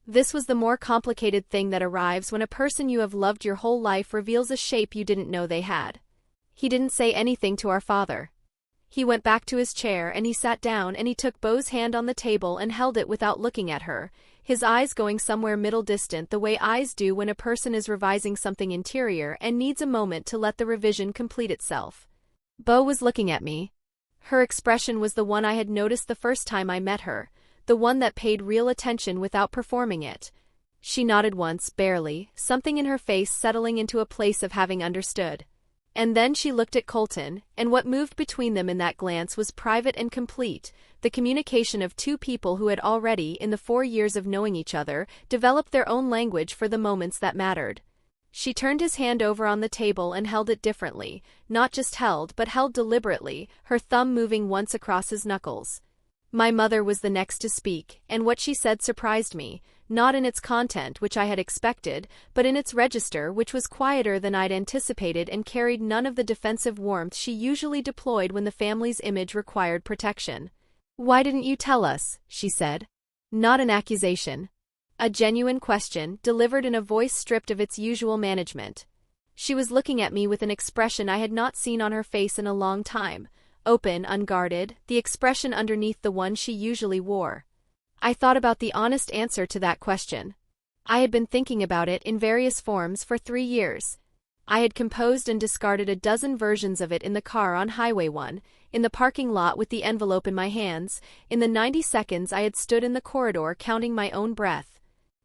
Speaker 1: This was the more complicated thing that arrives when a person you have loved your whole life reveals a shape you didn't know they had. He didn't say anything to our father. He went back to his chair and he sat down and he took Beau's hand on the table and held it without looking at her, his eyes going somewhere middle distant the way eyes do when a person is revising something interior and needs a moment to let the revision complete itself. Beau was looking at me. Her expression was the one I had noticed the first time I met her, the one that paid real attention without performing it. She nodded once, barely, something in her face settling into a place of having understood. And then she looked at Colton, and what moved between them in that glance was private and complete, the communication of two people who had already, in the 4 years of knowing each other, developed their own language for the moments that mattered. She turned his hand over on the table and held it differently, not just held but held deliberately, her thumb moving once across his knuckles. My mother was the next to speak, and what she said surprised me, not in its content, which I had expected, but in its register, which was quieter than I'd anticipated and carried none of the defensive warmth she usually deployed when the family's image required protection. "Why didn't you tell us?" she said. Not an accusation. A genuine question, delivered in a voice stripped of its usual management. She was looking at me with an expression I had not seen on her face in a long time, open, unguarded, the expression underneath the one she usually wore. I thought about the honest answer to that question. I had been thinking about it in various forms for 3 years. I had composed and discarded a dozen versions of it in the car on Highway 1, in the parking lot with the envelope in my hands, in the 90 seconds I had stood in the corridor counting my own breath.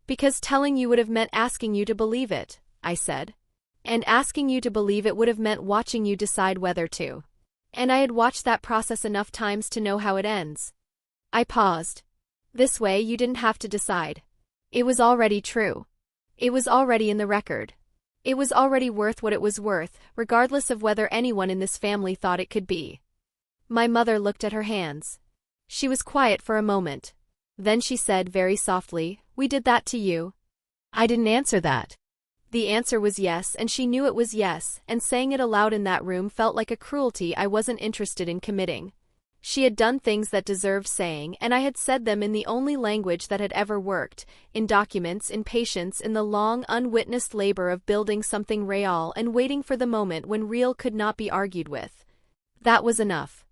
Speaker 1: Because telling you would have meant asking you to believe it, I said. And asking you to believe it would have meant watching you decide whether to. And I had watched that process enough times to know how it ends. I paused. This way you didn't have to decide. It was already true. It was already in the record. It was already worth what it was worth, regardless of whether anyone in this family thought it could be. My mother looked at her hands. She was quiet for a moment. Then she said very softly, "We did that to you." I didn't answer that. The answer was yes, and she knew it was yes, and saying it aloud in that room felt like a cruelty I wasn't interested in committing. She had done things that deserved saying, and I had said them in the only language that had ever worked, in documents, in patience, in the long, unwitnessed labor of building something real and waiting for the moment when real could not be argued with. That was enough.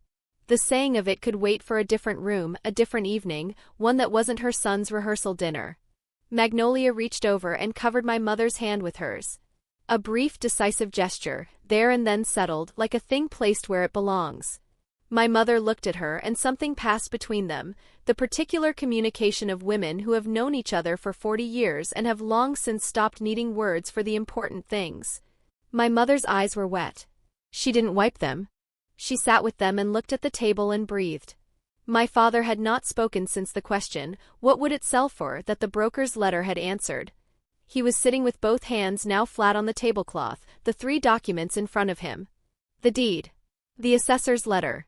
Speaker 1: The saying of it could wait for a different room, a different evening, one that wasn't her son's rehearsal dinner. Magnolia reached over and covered my mother's hand with hers. A brief, decisive gesture, there and then settled, like a thing placed where it belongs. My mother looked at her and something passed between them, the particular communication of women who have known each other for 40 years and have long since stopped needing words for the important things. My mother's eyes were wet. She didn't wipe them. She sat with them and looked at the table and breathed. My father had not spoken since the question, what would it sell for, that the broker's letter had answered. He was sitting with both hands now flat on the tablecloth, the 3 documents in front of him. The deed. The assessor's letter.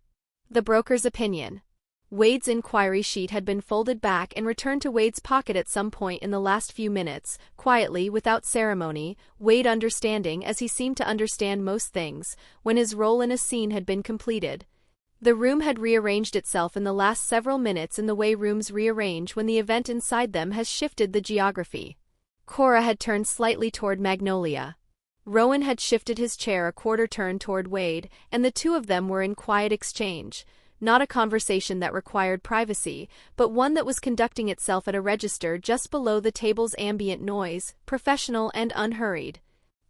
Speaker 1: The broker's opinion. Wade's inquiry sheet had been folded back and returned to Wade's pocket at some point in the last few minutes, quietly, without ceremony, Wade understanding as he seemed to understand most things, when his role in a scene had been completed. The room had rearranged itself in the last several minutes in the way rooms rearrange when the event inside them has shifted the geography. Cora had turned slightly toward Magnolia. Rowan had shifted his chair a quarter turn toward Wade, and the two of them were in quiet exchange, not a conversation that required privacy, but one that was conducting itself at a register just below the table's ambient noise, professional and unhurried.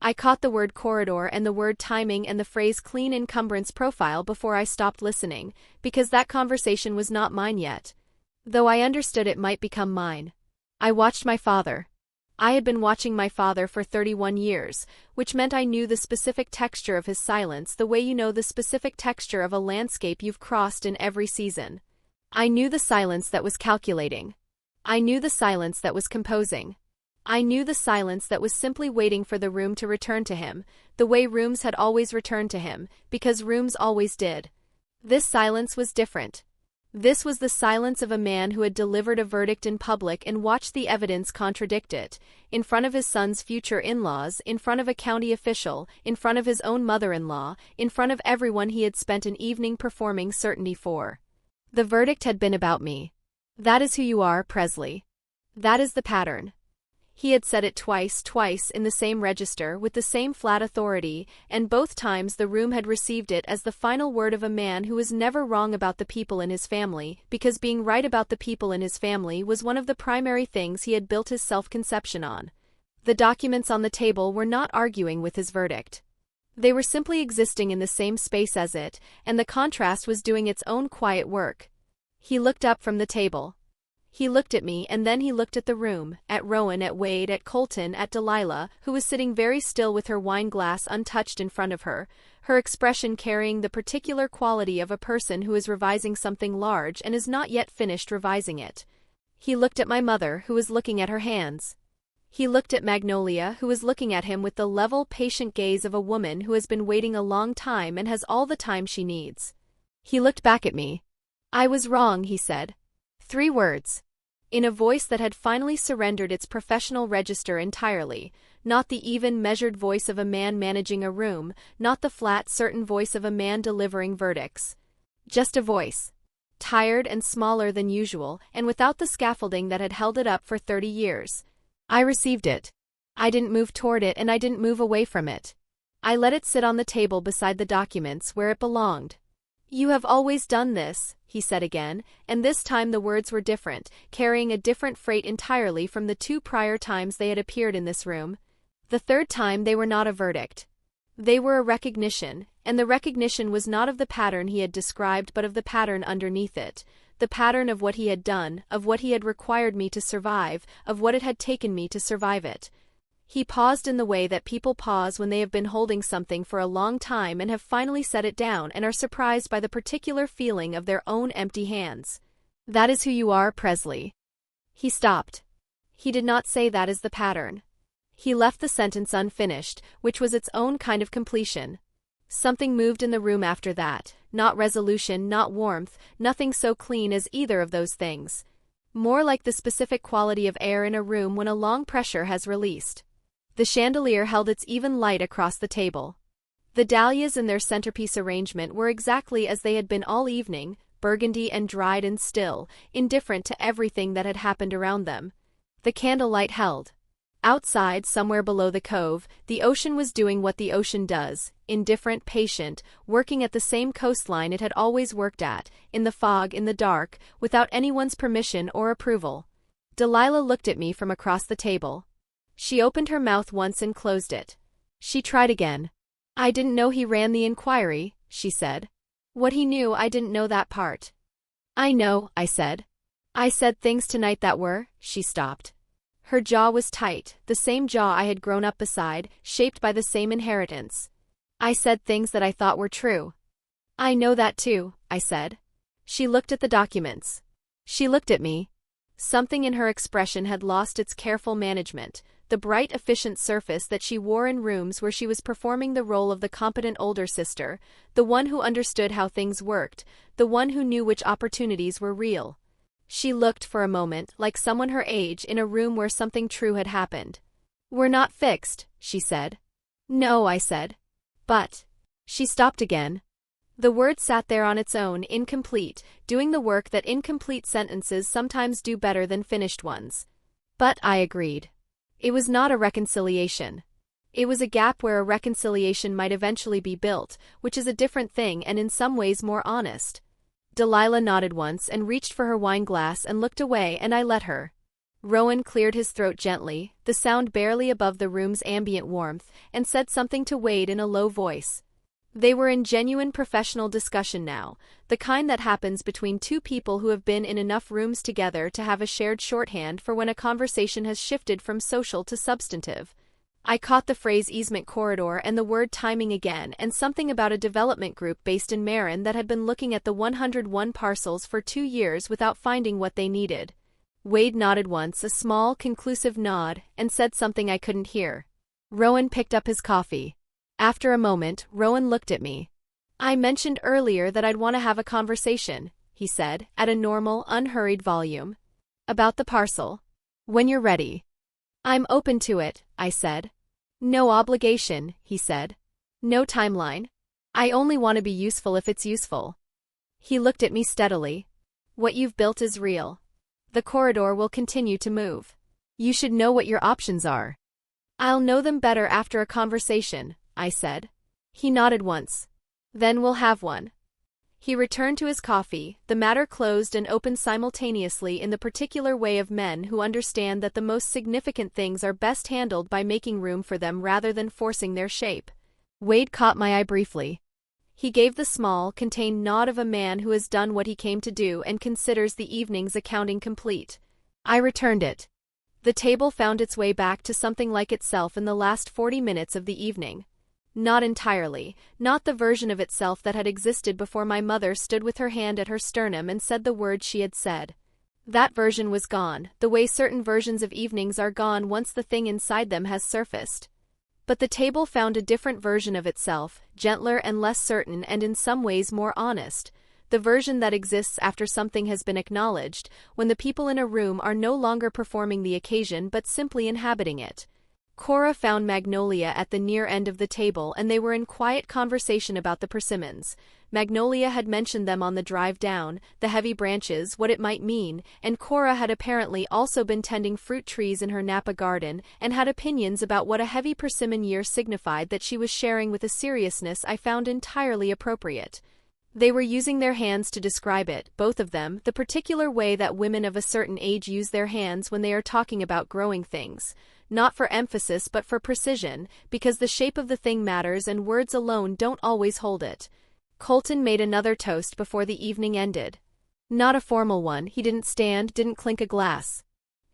Speaker 1: I caught the word corridor and the word timing and the phrase clean encumbrance profile before I stopped listening, because that conversation was not mine yet. Though I understood it might become mine. I watched my father. I had been watching my father for 31 years, which meant I knew the specific texture of his silence the way you know the specific texture of a landscape you've crossed in every season. I knew the silence that was calculating. I knew the silence that was composing. I knew the silence that was simply waiting for the room to return to him, the way rooms had always returned to him, because rooms always did. This silence was different. This was the silence of a man who had delivered a verdict in public and watched the evidence contradict it, in front of his son's future in-laws, in front of a county official, in front of his own mother-in-law, in front of everyone he had spent an evening performing certainty for. The verdict had been about me. That is who you are, Presley. That is the pattern. He had said it twice in the same register with the same flat authority, and both times the room had received it as the final word of a man who was never wrong about the people in his family, because being right about the people in his family was one of the primary things he had built his self-conception on. The documents on the table were not arguing with his verdict. They were simply existing in the same space as it, and the contrast was doing its own quiet work. He looked up from the table. He looked at me and then he looked at the room, at Rowan, at Wade, at Colton, at Delilah, who was sitting very still with her wine glass untouched in front of her, her expression carrying the particular quality of a person who is revising something large and is not yet finished revising it. He looked at my mother, who was looking at her hands. He looked at Magnolia, who was looking at him with the level, patient gaze of a woman who has been waiting a long time and has all the time she needs. He looked back at me. I was wrong, he said. 3 words. In a voice that had finally surrendered its professional register entirely, not the even, measured voice of a man managing a room, not the flat, certain voice of a man delivering verdicts. Just a voice. Tired and smaller than usual, and without the scaffolding that had held it up for 30 years. I received it. I didn't move toward it and I didn't move away from it. I let it sit on the table beside the documents where it belonged. You have always done this, he said again, and this time the words were different, carrying a different freight entirely from the 2 prior times they had appeared in this room. The 3rd time they were not a verdict. They were a recognition, and the recognition was not of the pattern he had described but of the pattern underneath it, the pattern of what he had done, of what he had required me to survive, of what it had taken me to survive it. He paused in the way that people pause when they have been holding something for a long time and have finally set it down and are surprised by the particular feeling of their own empty hands. That is who you are, Presley. He stopped. He did not say that is the pattern. He left the sentence unfinished, which was its own kind of completion. Something moved in the room after that, not resolution, not warmth, nothing so clean as either of those things. More like the specific quality of air in a room when a long pressure has released. The chandelier held its even light across the table. The dahlias in their centerpiece arrangement were exactly as they had been all evening, burgundy and dried and still, indifferent to everything that had happened around them. The candlelight held. Outside, somewhere below the cove, the ocean was doing what the ocean does, indifferent, patient, working at the same coastline it had always worked at, in the fog, in the dark, without anyone's permission or approval. Delilah looked at me from across the table. She opened her mouth once and closed it. She tried again. I didn't know he ran the inquiry, she said. What he knew, I didn't know that part. I know, I said. I said things tonight that were, she stopped. Her jaw was tight, the same jaw I had grown up beside, shaped by the same inheritance. I said things that I thought were true. I know that too, I said. She looked at the documents. She looked at me. Something in her expression had lost its careful management, the bright, efficient surface that she wore in rooms where she was performing the role of the competent older sister, the one who understood how things worked, the one who knew which opportunities were real. She looked for a moment like someone her age in a room where something true had happened. We're not fixed, she said. No, I said. But. She stopped again. The word sat there on its own, incomplete, doing the work that incomplete sentences sometimes do better than finished ones. But I agreed. It was not a reconciliation. It was a gap where a reconciliation might eventually be built, which is a different thing and in some ways more honest. Delilah nodded once and reached for her wine glass and looked away, and I let her. Rowan cleared his throat gently, the sound barely above the room's ambient warmth, and said something to Wade in a low voice. They were in genuine professional discussion now, the kind that happens between two people who have been in enough rooms together to have a shared shorthand for when a conversation has shifted from social to substantive. I caught the phrase easement corridor and the word timing again, and something about a development group based in Marin that had been looking at the 101 parcels for 2 years without finding what they needed. Wade nodded once, a small, conclusive nod, and said something I couldn't hear. Rowan picked up his coffee. After a moment, Rowan looked at me. I mentioned earlier that I'd want to have a conversation, he said, at a normal, unhurried volume. About the parcel. When you're ready. I'm open to it, I said. No obligation, he said. No timeline. I only want to be useful if it's useful. He looked at me steadily. What you've built is real. The corridor will continue to move. You should know what your options are. I'll know them better after a conversation, I said. He nodded once. Then we'll have one. He returned to his coffee, the matter closed and opened simultaneously in the particular way of men who understand that the most significant things are best handled by making room for them rather than forcing their shape. Wade caught my eye briefly. He gave the small, contained nod of a man who has done what he came to do and considers the evening's accounting complete. I returned it. The table found its way back to something like itself in the last 40 minutes of the evening. Not entirely, not the version of itself that had existed before my mother stood with her hand at her sternum and said the words she had said. That version was gone, the way certain versions of evenings are gone once the thing inside them has surfaced. But the table found a different version of itself, gentler and less certain and in some ways more honest, the version that exists after something has been acknowledged, when the people in a room are no longer performing the occasion but simply inhabiting it. Cora found Magnolia at the near end of the table and they were in quiet conversation about the persimmons. Magnolia had mentioned them on the drive down, the heavy branches, what it might mean, and Cora had apparently also been tending fruit trees in her Napa garden and had opinions about what a heavy persimmon year signified that she was sharing with a seriousness I found entirely appropriate. They were using their hands to describe it, both of them, the particular way that women of a certain age use their hands when they are talking about growing things. Not for emphasis but for precision, because the shape of the thing matters and words alone don't always hold it. Colton made another toast before the evening ended. Not a formal one, he didn't stand, didn't clink a glass.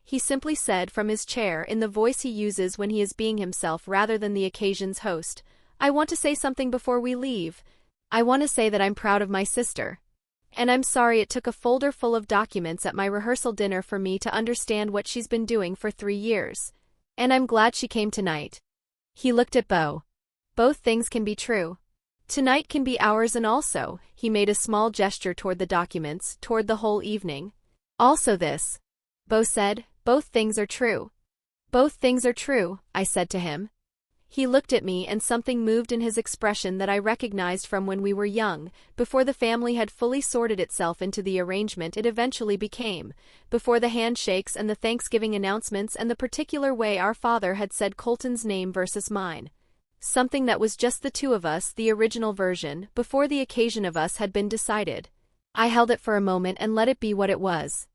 Speaker 1: He simply said from his chair in the voice he uses when he is being himself rather than the occasion's host, I want to say something before we leave. I want to say that I'm proud of my sister. And I'm sorry it took a folder full of documents at my rehearsal dinner for me to understand what she's been doing for 3 years. And I'm glad she came tonight. He looked at Bo. Both things can be true. Tonight can be ours and also, he made a small gesture toward the documents, toward the whole evening. Also this. Bo said, both things are true. Both things are true, I said to him. He looked at me and something moved in his expression that I recognized from when we were young, before the family had fully sorted itself into the arrangement it eventually became, before the handshakes and the Thanksgiving announcements and the particular way our father had said Colton's name versus mine. Something that was just the two of us, the original version, before the occasion of us had been decided. I held it for a moment and let it be what it was.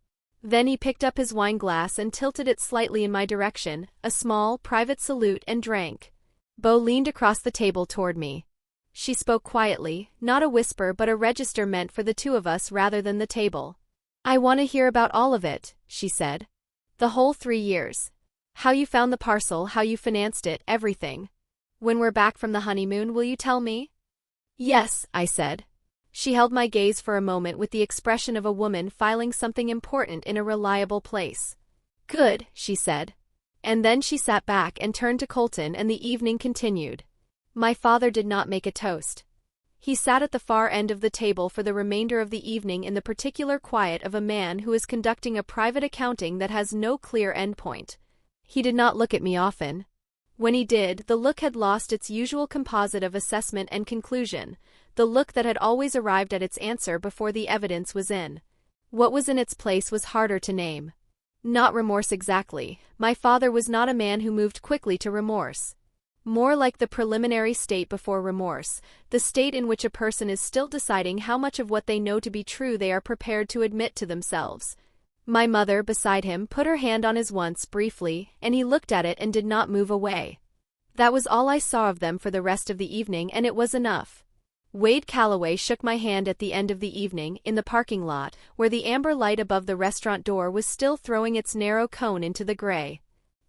Speaker 1: Then he picked up his wine glass and tilted it slightly in my direction, a small, private salute, and drank. Bo leaned across the table toward me. She spoke quietly, not a whisper but a register meant for the two of us rather than the table. I want to hear about all of it, she said. The whole 3 years. How you found the parcel, how you financed it, everything. When we're back from the honeymoon, will you tell me? Yes, I said. She held my gaze for a moment with the expression of a woman filing something important in a reliable place. Good, she said. And then she sat back and turned to Colton and the evening continued. My father did not make a toast. He sat at the far end of the table for the remainder of the evening in the particular quiet of a man who is conducting a private accounting that has no clear endpoint. He did not look at me often. When he did, the look had lost its usual composite of assessment and conclusion. the look that had always arrived at its answer before the evidence was in. What was in its place was harder to name. Not remorse exactly. My father was not a man who moved quickly to remorse. More like the preliminary state before remorse, the state in which a person is still deciding how much of what they know to be true they are prepared to admit to themselves. My mother, beside him, put her hand on his once briefly, and he looked at it and did not move away. That was all I saw of them for the rest of the evening, and it was enough. Wade Calloway shook my hand at the end of the evening, in the parking lot, where the amber light above the restaurant door was still throwing its narrow cone into the gray.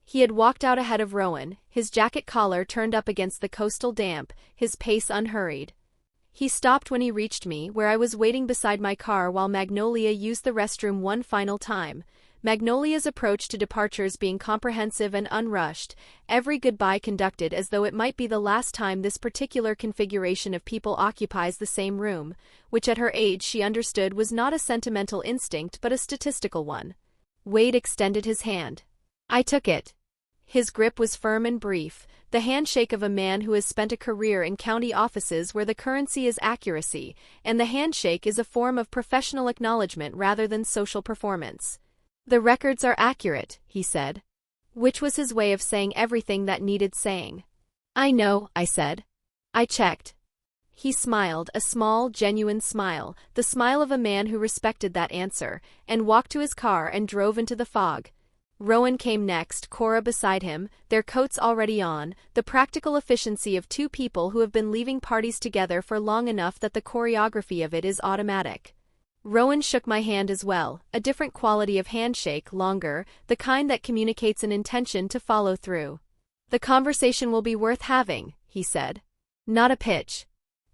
Speaker 1: He had walked out ahead of Rowan, his jacket collar turned up against the coastal damp, his pace unhurried. He stopped when he reached me, where I was waiting beside my car while Magnolia used the restroom one final time. Magnolia's approach to departures being comprehensive and unrushed, every goodbye conducted as though it might be the last time this particular configuration of people occupies the same room, which at her age she understood was not a sentimental instinct but a statistical one. Wade extended his hand. I took it. His grip was firm and brief, the handshake of a man who has spent a career in county offices where the currency is accuracy, and the handshake is a form of professional acknowledgement rather than social performance. The records are accurate, he said. Which was his way of saying everything that needed saying. I know, I said. I checked. He smiled, a small, genuine smile, the smile of a man who respected that answer, and walked to his car and drove into the fog. Rowan came next, Cora beside him, their coats already on, the practical efficiency of two people who have been leaving parties together for long enough that the choreography of it is automatic. Rowan shook my hand as well, a different quality of handshake, longer, the kind that communicates an intention to follow through. The conversation will be worth having, he said. Not a pitch.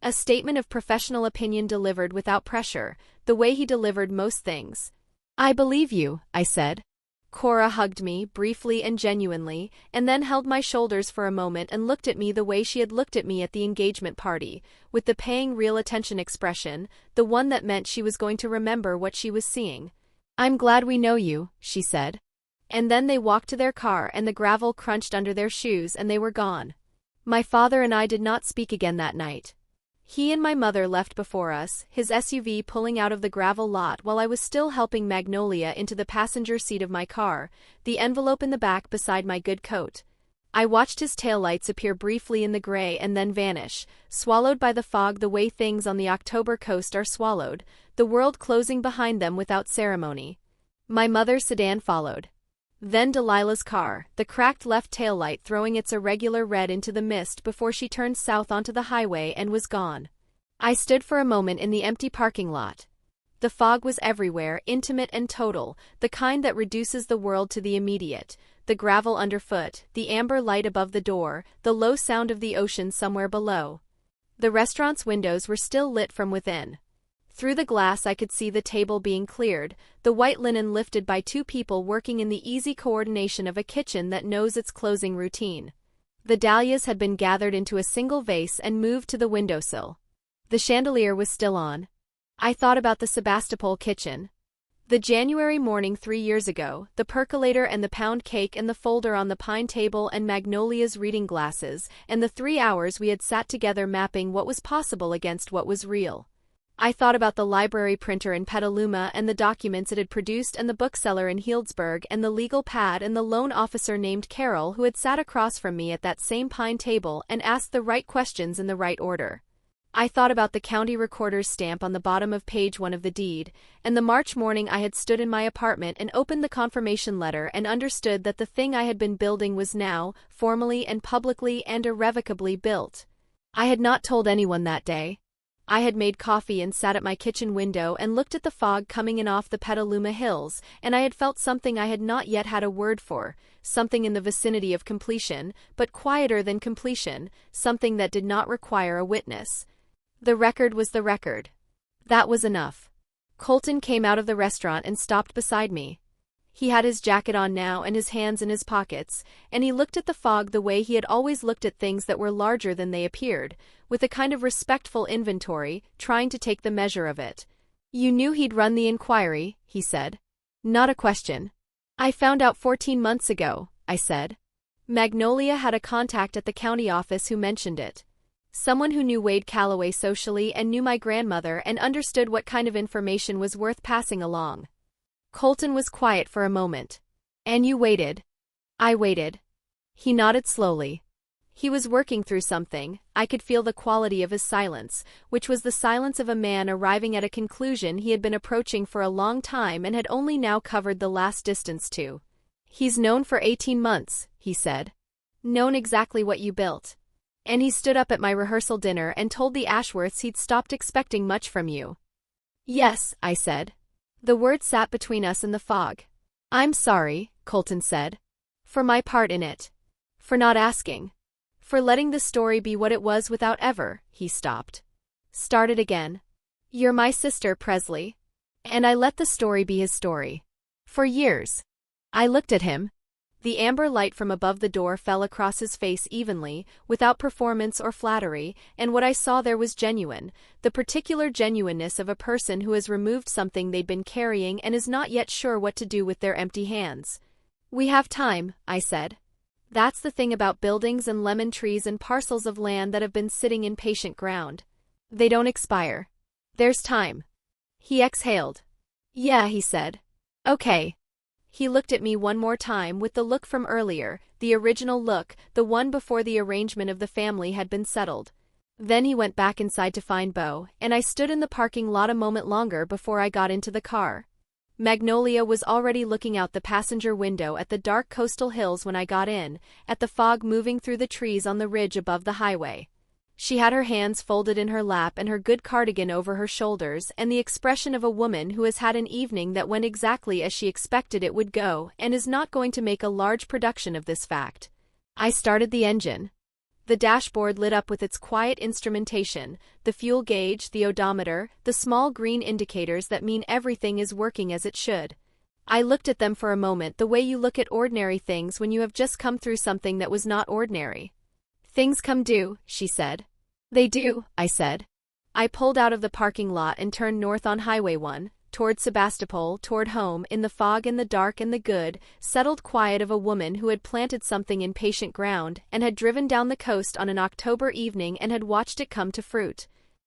Speaker 1: A statement of professional opinion delivered without pressure, the way he delivered most things. I believe you, I said. Cora hugged me, briefly and genuinely, and then held my shoulders for a moment and looked at me the way she had looked at me at the engagement party, with the paying real attention expression, the one that meant she was going to remember what she was seeing. I'm glad we know you, she said. And then they walked to their car and the gravel crunched under their shoes and they were gone. My father and I did not speak again that night. He and my mother left before us, his SUV pulling out of the gravel lot while I was still helping Magnolia into the passenger seat of my car, the envelope in the back beside my good coat. I watched his taillights appear briefly in the gray and then vanish, swallowed by the fog the way things on the October coast are swallowed, the world closing behind them without ceremony. My mother's sedan followed. Then Delilah's car, the cracked left taillight throwing its irregular red into the mist before she turned south onto the highway and was gone. I stood for a moment in the empty parking lot. The fog was everywhere, intimate and total, the kind that reduces the world to the immediate, the gravel underfoot, the amber light above the door, the low sound of the ocean somewhere below. The restaurant's windows were still lit from within. Through the glass I could see the table being cleared, the white linen lifted by two people working in the easy coordination of a kitchen that knows its closing routine. The dahlias had been gathered into a single vase and moved to the windowsill. The chandelier was still on. I thought about the Sebastopol kitchen. The January morning 3 years ago, the percolator and the pound cake and the folder on the pine table and Magnolia's reading glasses, and the 3 hours we had sat together mapping what was possible against what was real. I thought about the library printer in Petaluma and the documents it had produced and the bookseller in Healdsburg and the legal pad and the loan officer named Carol who had sat across from me at that same pine table and asked the right questions in the right order. I thought about the county recorder's stamp on the bottom of page 1 of the deed, and the March morning I had stood in my apartment and opened the confirmation letter and understood that the thing I had been building was now, formally and publicly and irrevocably built. I had not told anyone that day. I had made coffee and sat at my kitchen window and looked at the fog coming in off the Petaluma hills, and I had felt something I had not yet had a word for, something in the vicinity of completion, but quieter than completion, something that did not require a witness. The record was the record. That was enough. Colton came out of the restaurant and stopped beside me. He had his jacket on now and his hands in his pockets, and he looked at the fog the way he had always looked at things that were larger than they appeared, with a kind of respectful inventory, trying to take the measure of it. You knew he'd run the inquiry, he said. Not a question. I found out 14 months ago, I said. Magnolia had a contact at the county office who mentioned it. Someone who knew Wade Calloway socially and knew my grandmother and understood what kind of information was worth passing along. Colton was quiet for a moment. And you waited? I waited. He nodded slowly. He was working through something. I could feel the quality of his silence, which was the silence of a man arriving at a conclusion he had been approaching for a long time and had only now covered the last distance to. He's known for 18 months, he said. Known exactly what you built. And he stood up at my rehearsal dinner and told the Ashworths he'd stopped expecting much from you. Yes, I said. The word sat between us in the fog. I'm sorry, Colton said. For my part in it. For not asking. For letting the story be what it was without ever, he stopped. Started again. You're my sister, Presley. And I let the story be his story. For years. I looked at him. The amber light from above the door fell across his face evenly, without performance or flattery, and what I saw there was genuine, the particular genuineness of a person who has removed something they'd been carrying and is not yet sure what to do with their empty hands. We have time, I said. That's the thing about buildings and lemon trees and parcels of land that have been sitting in patient ground. They don't expire. There's time. He exhaled. Yeah, he said. Okay. He looked at me one more time with the look from earlier, the original look, the one before the arrangement of the family had been settled. Then he went back inside to find Beau, and I stood in the parking lot a moment longer before I got into the car. Magnolia was already looking out the passenger window at the dark coastal hills when I got in, at the fog moving through the trees on the ridge above the highway. She had her hands folded in her lap and her good cardigan over her shoulders and the expression of a woman who has had an evening that went exactly as she expected it would go and is not going to make a large production of this fact. I started the engine. The dashboard lit up with its quiet instrumentation, the fuel gauge, the odometer, the small green indicators that mean everything is working as it should. I looked at them for a moment the way you look at ordinary things when you have just come through something that was not ordinary. Things come due, she said. They do, I said. I pulled out of the parking lot and turned north on Highway 1, toward Sebastopol, toward home, in the fog and the dark and the good, settled quiet of a woman who had planted something in patient ground and had driven down the coast on an October evening and had watched it come to fruit.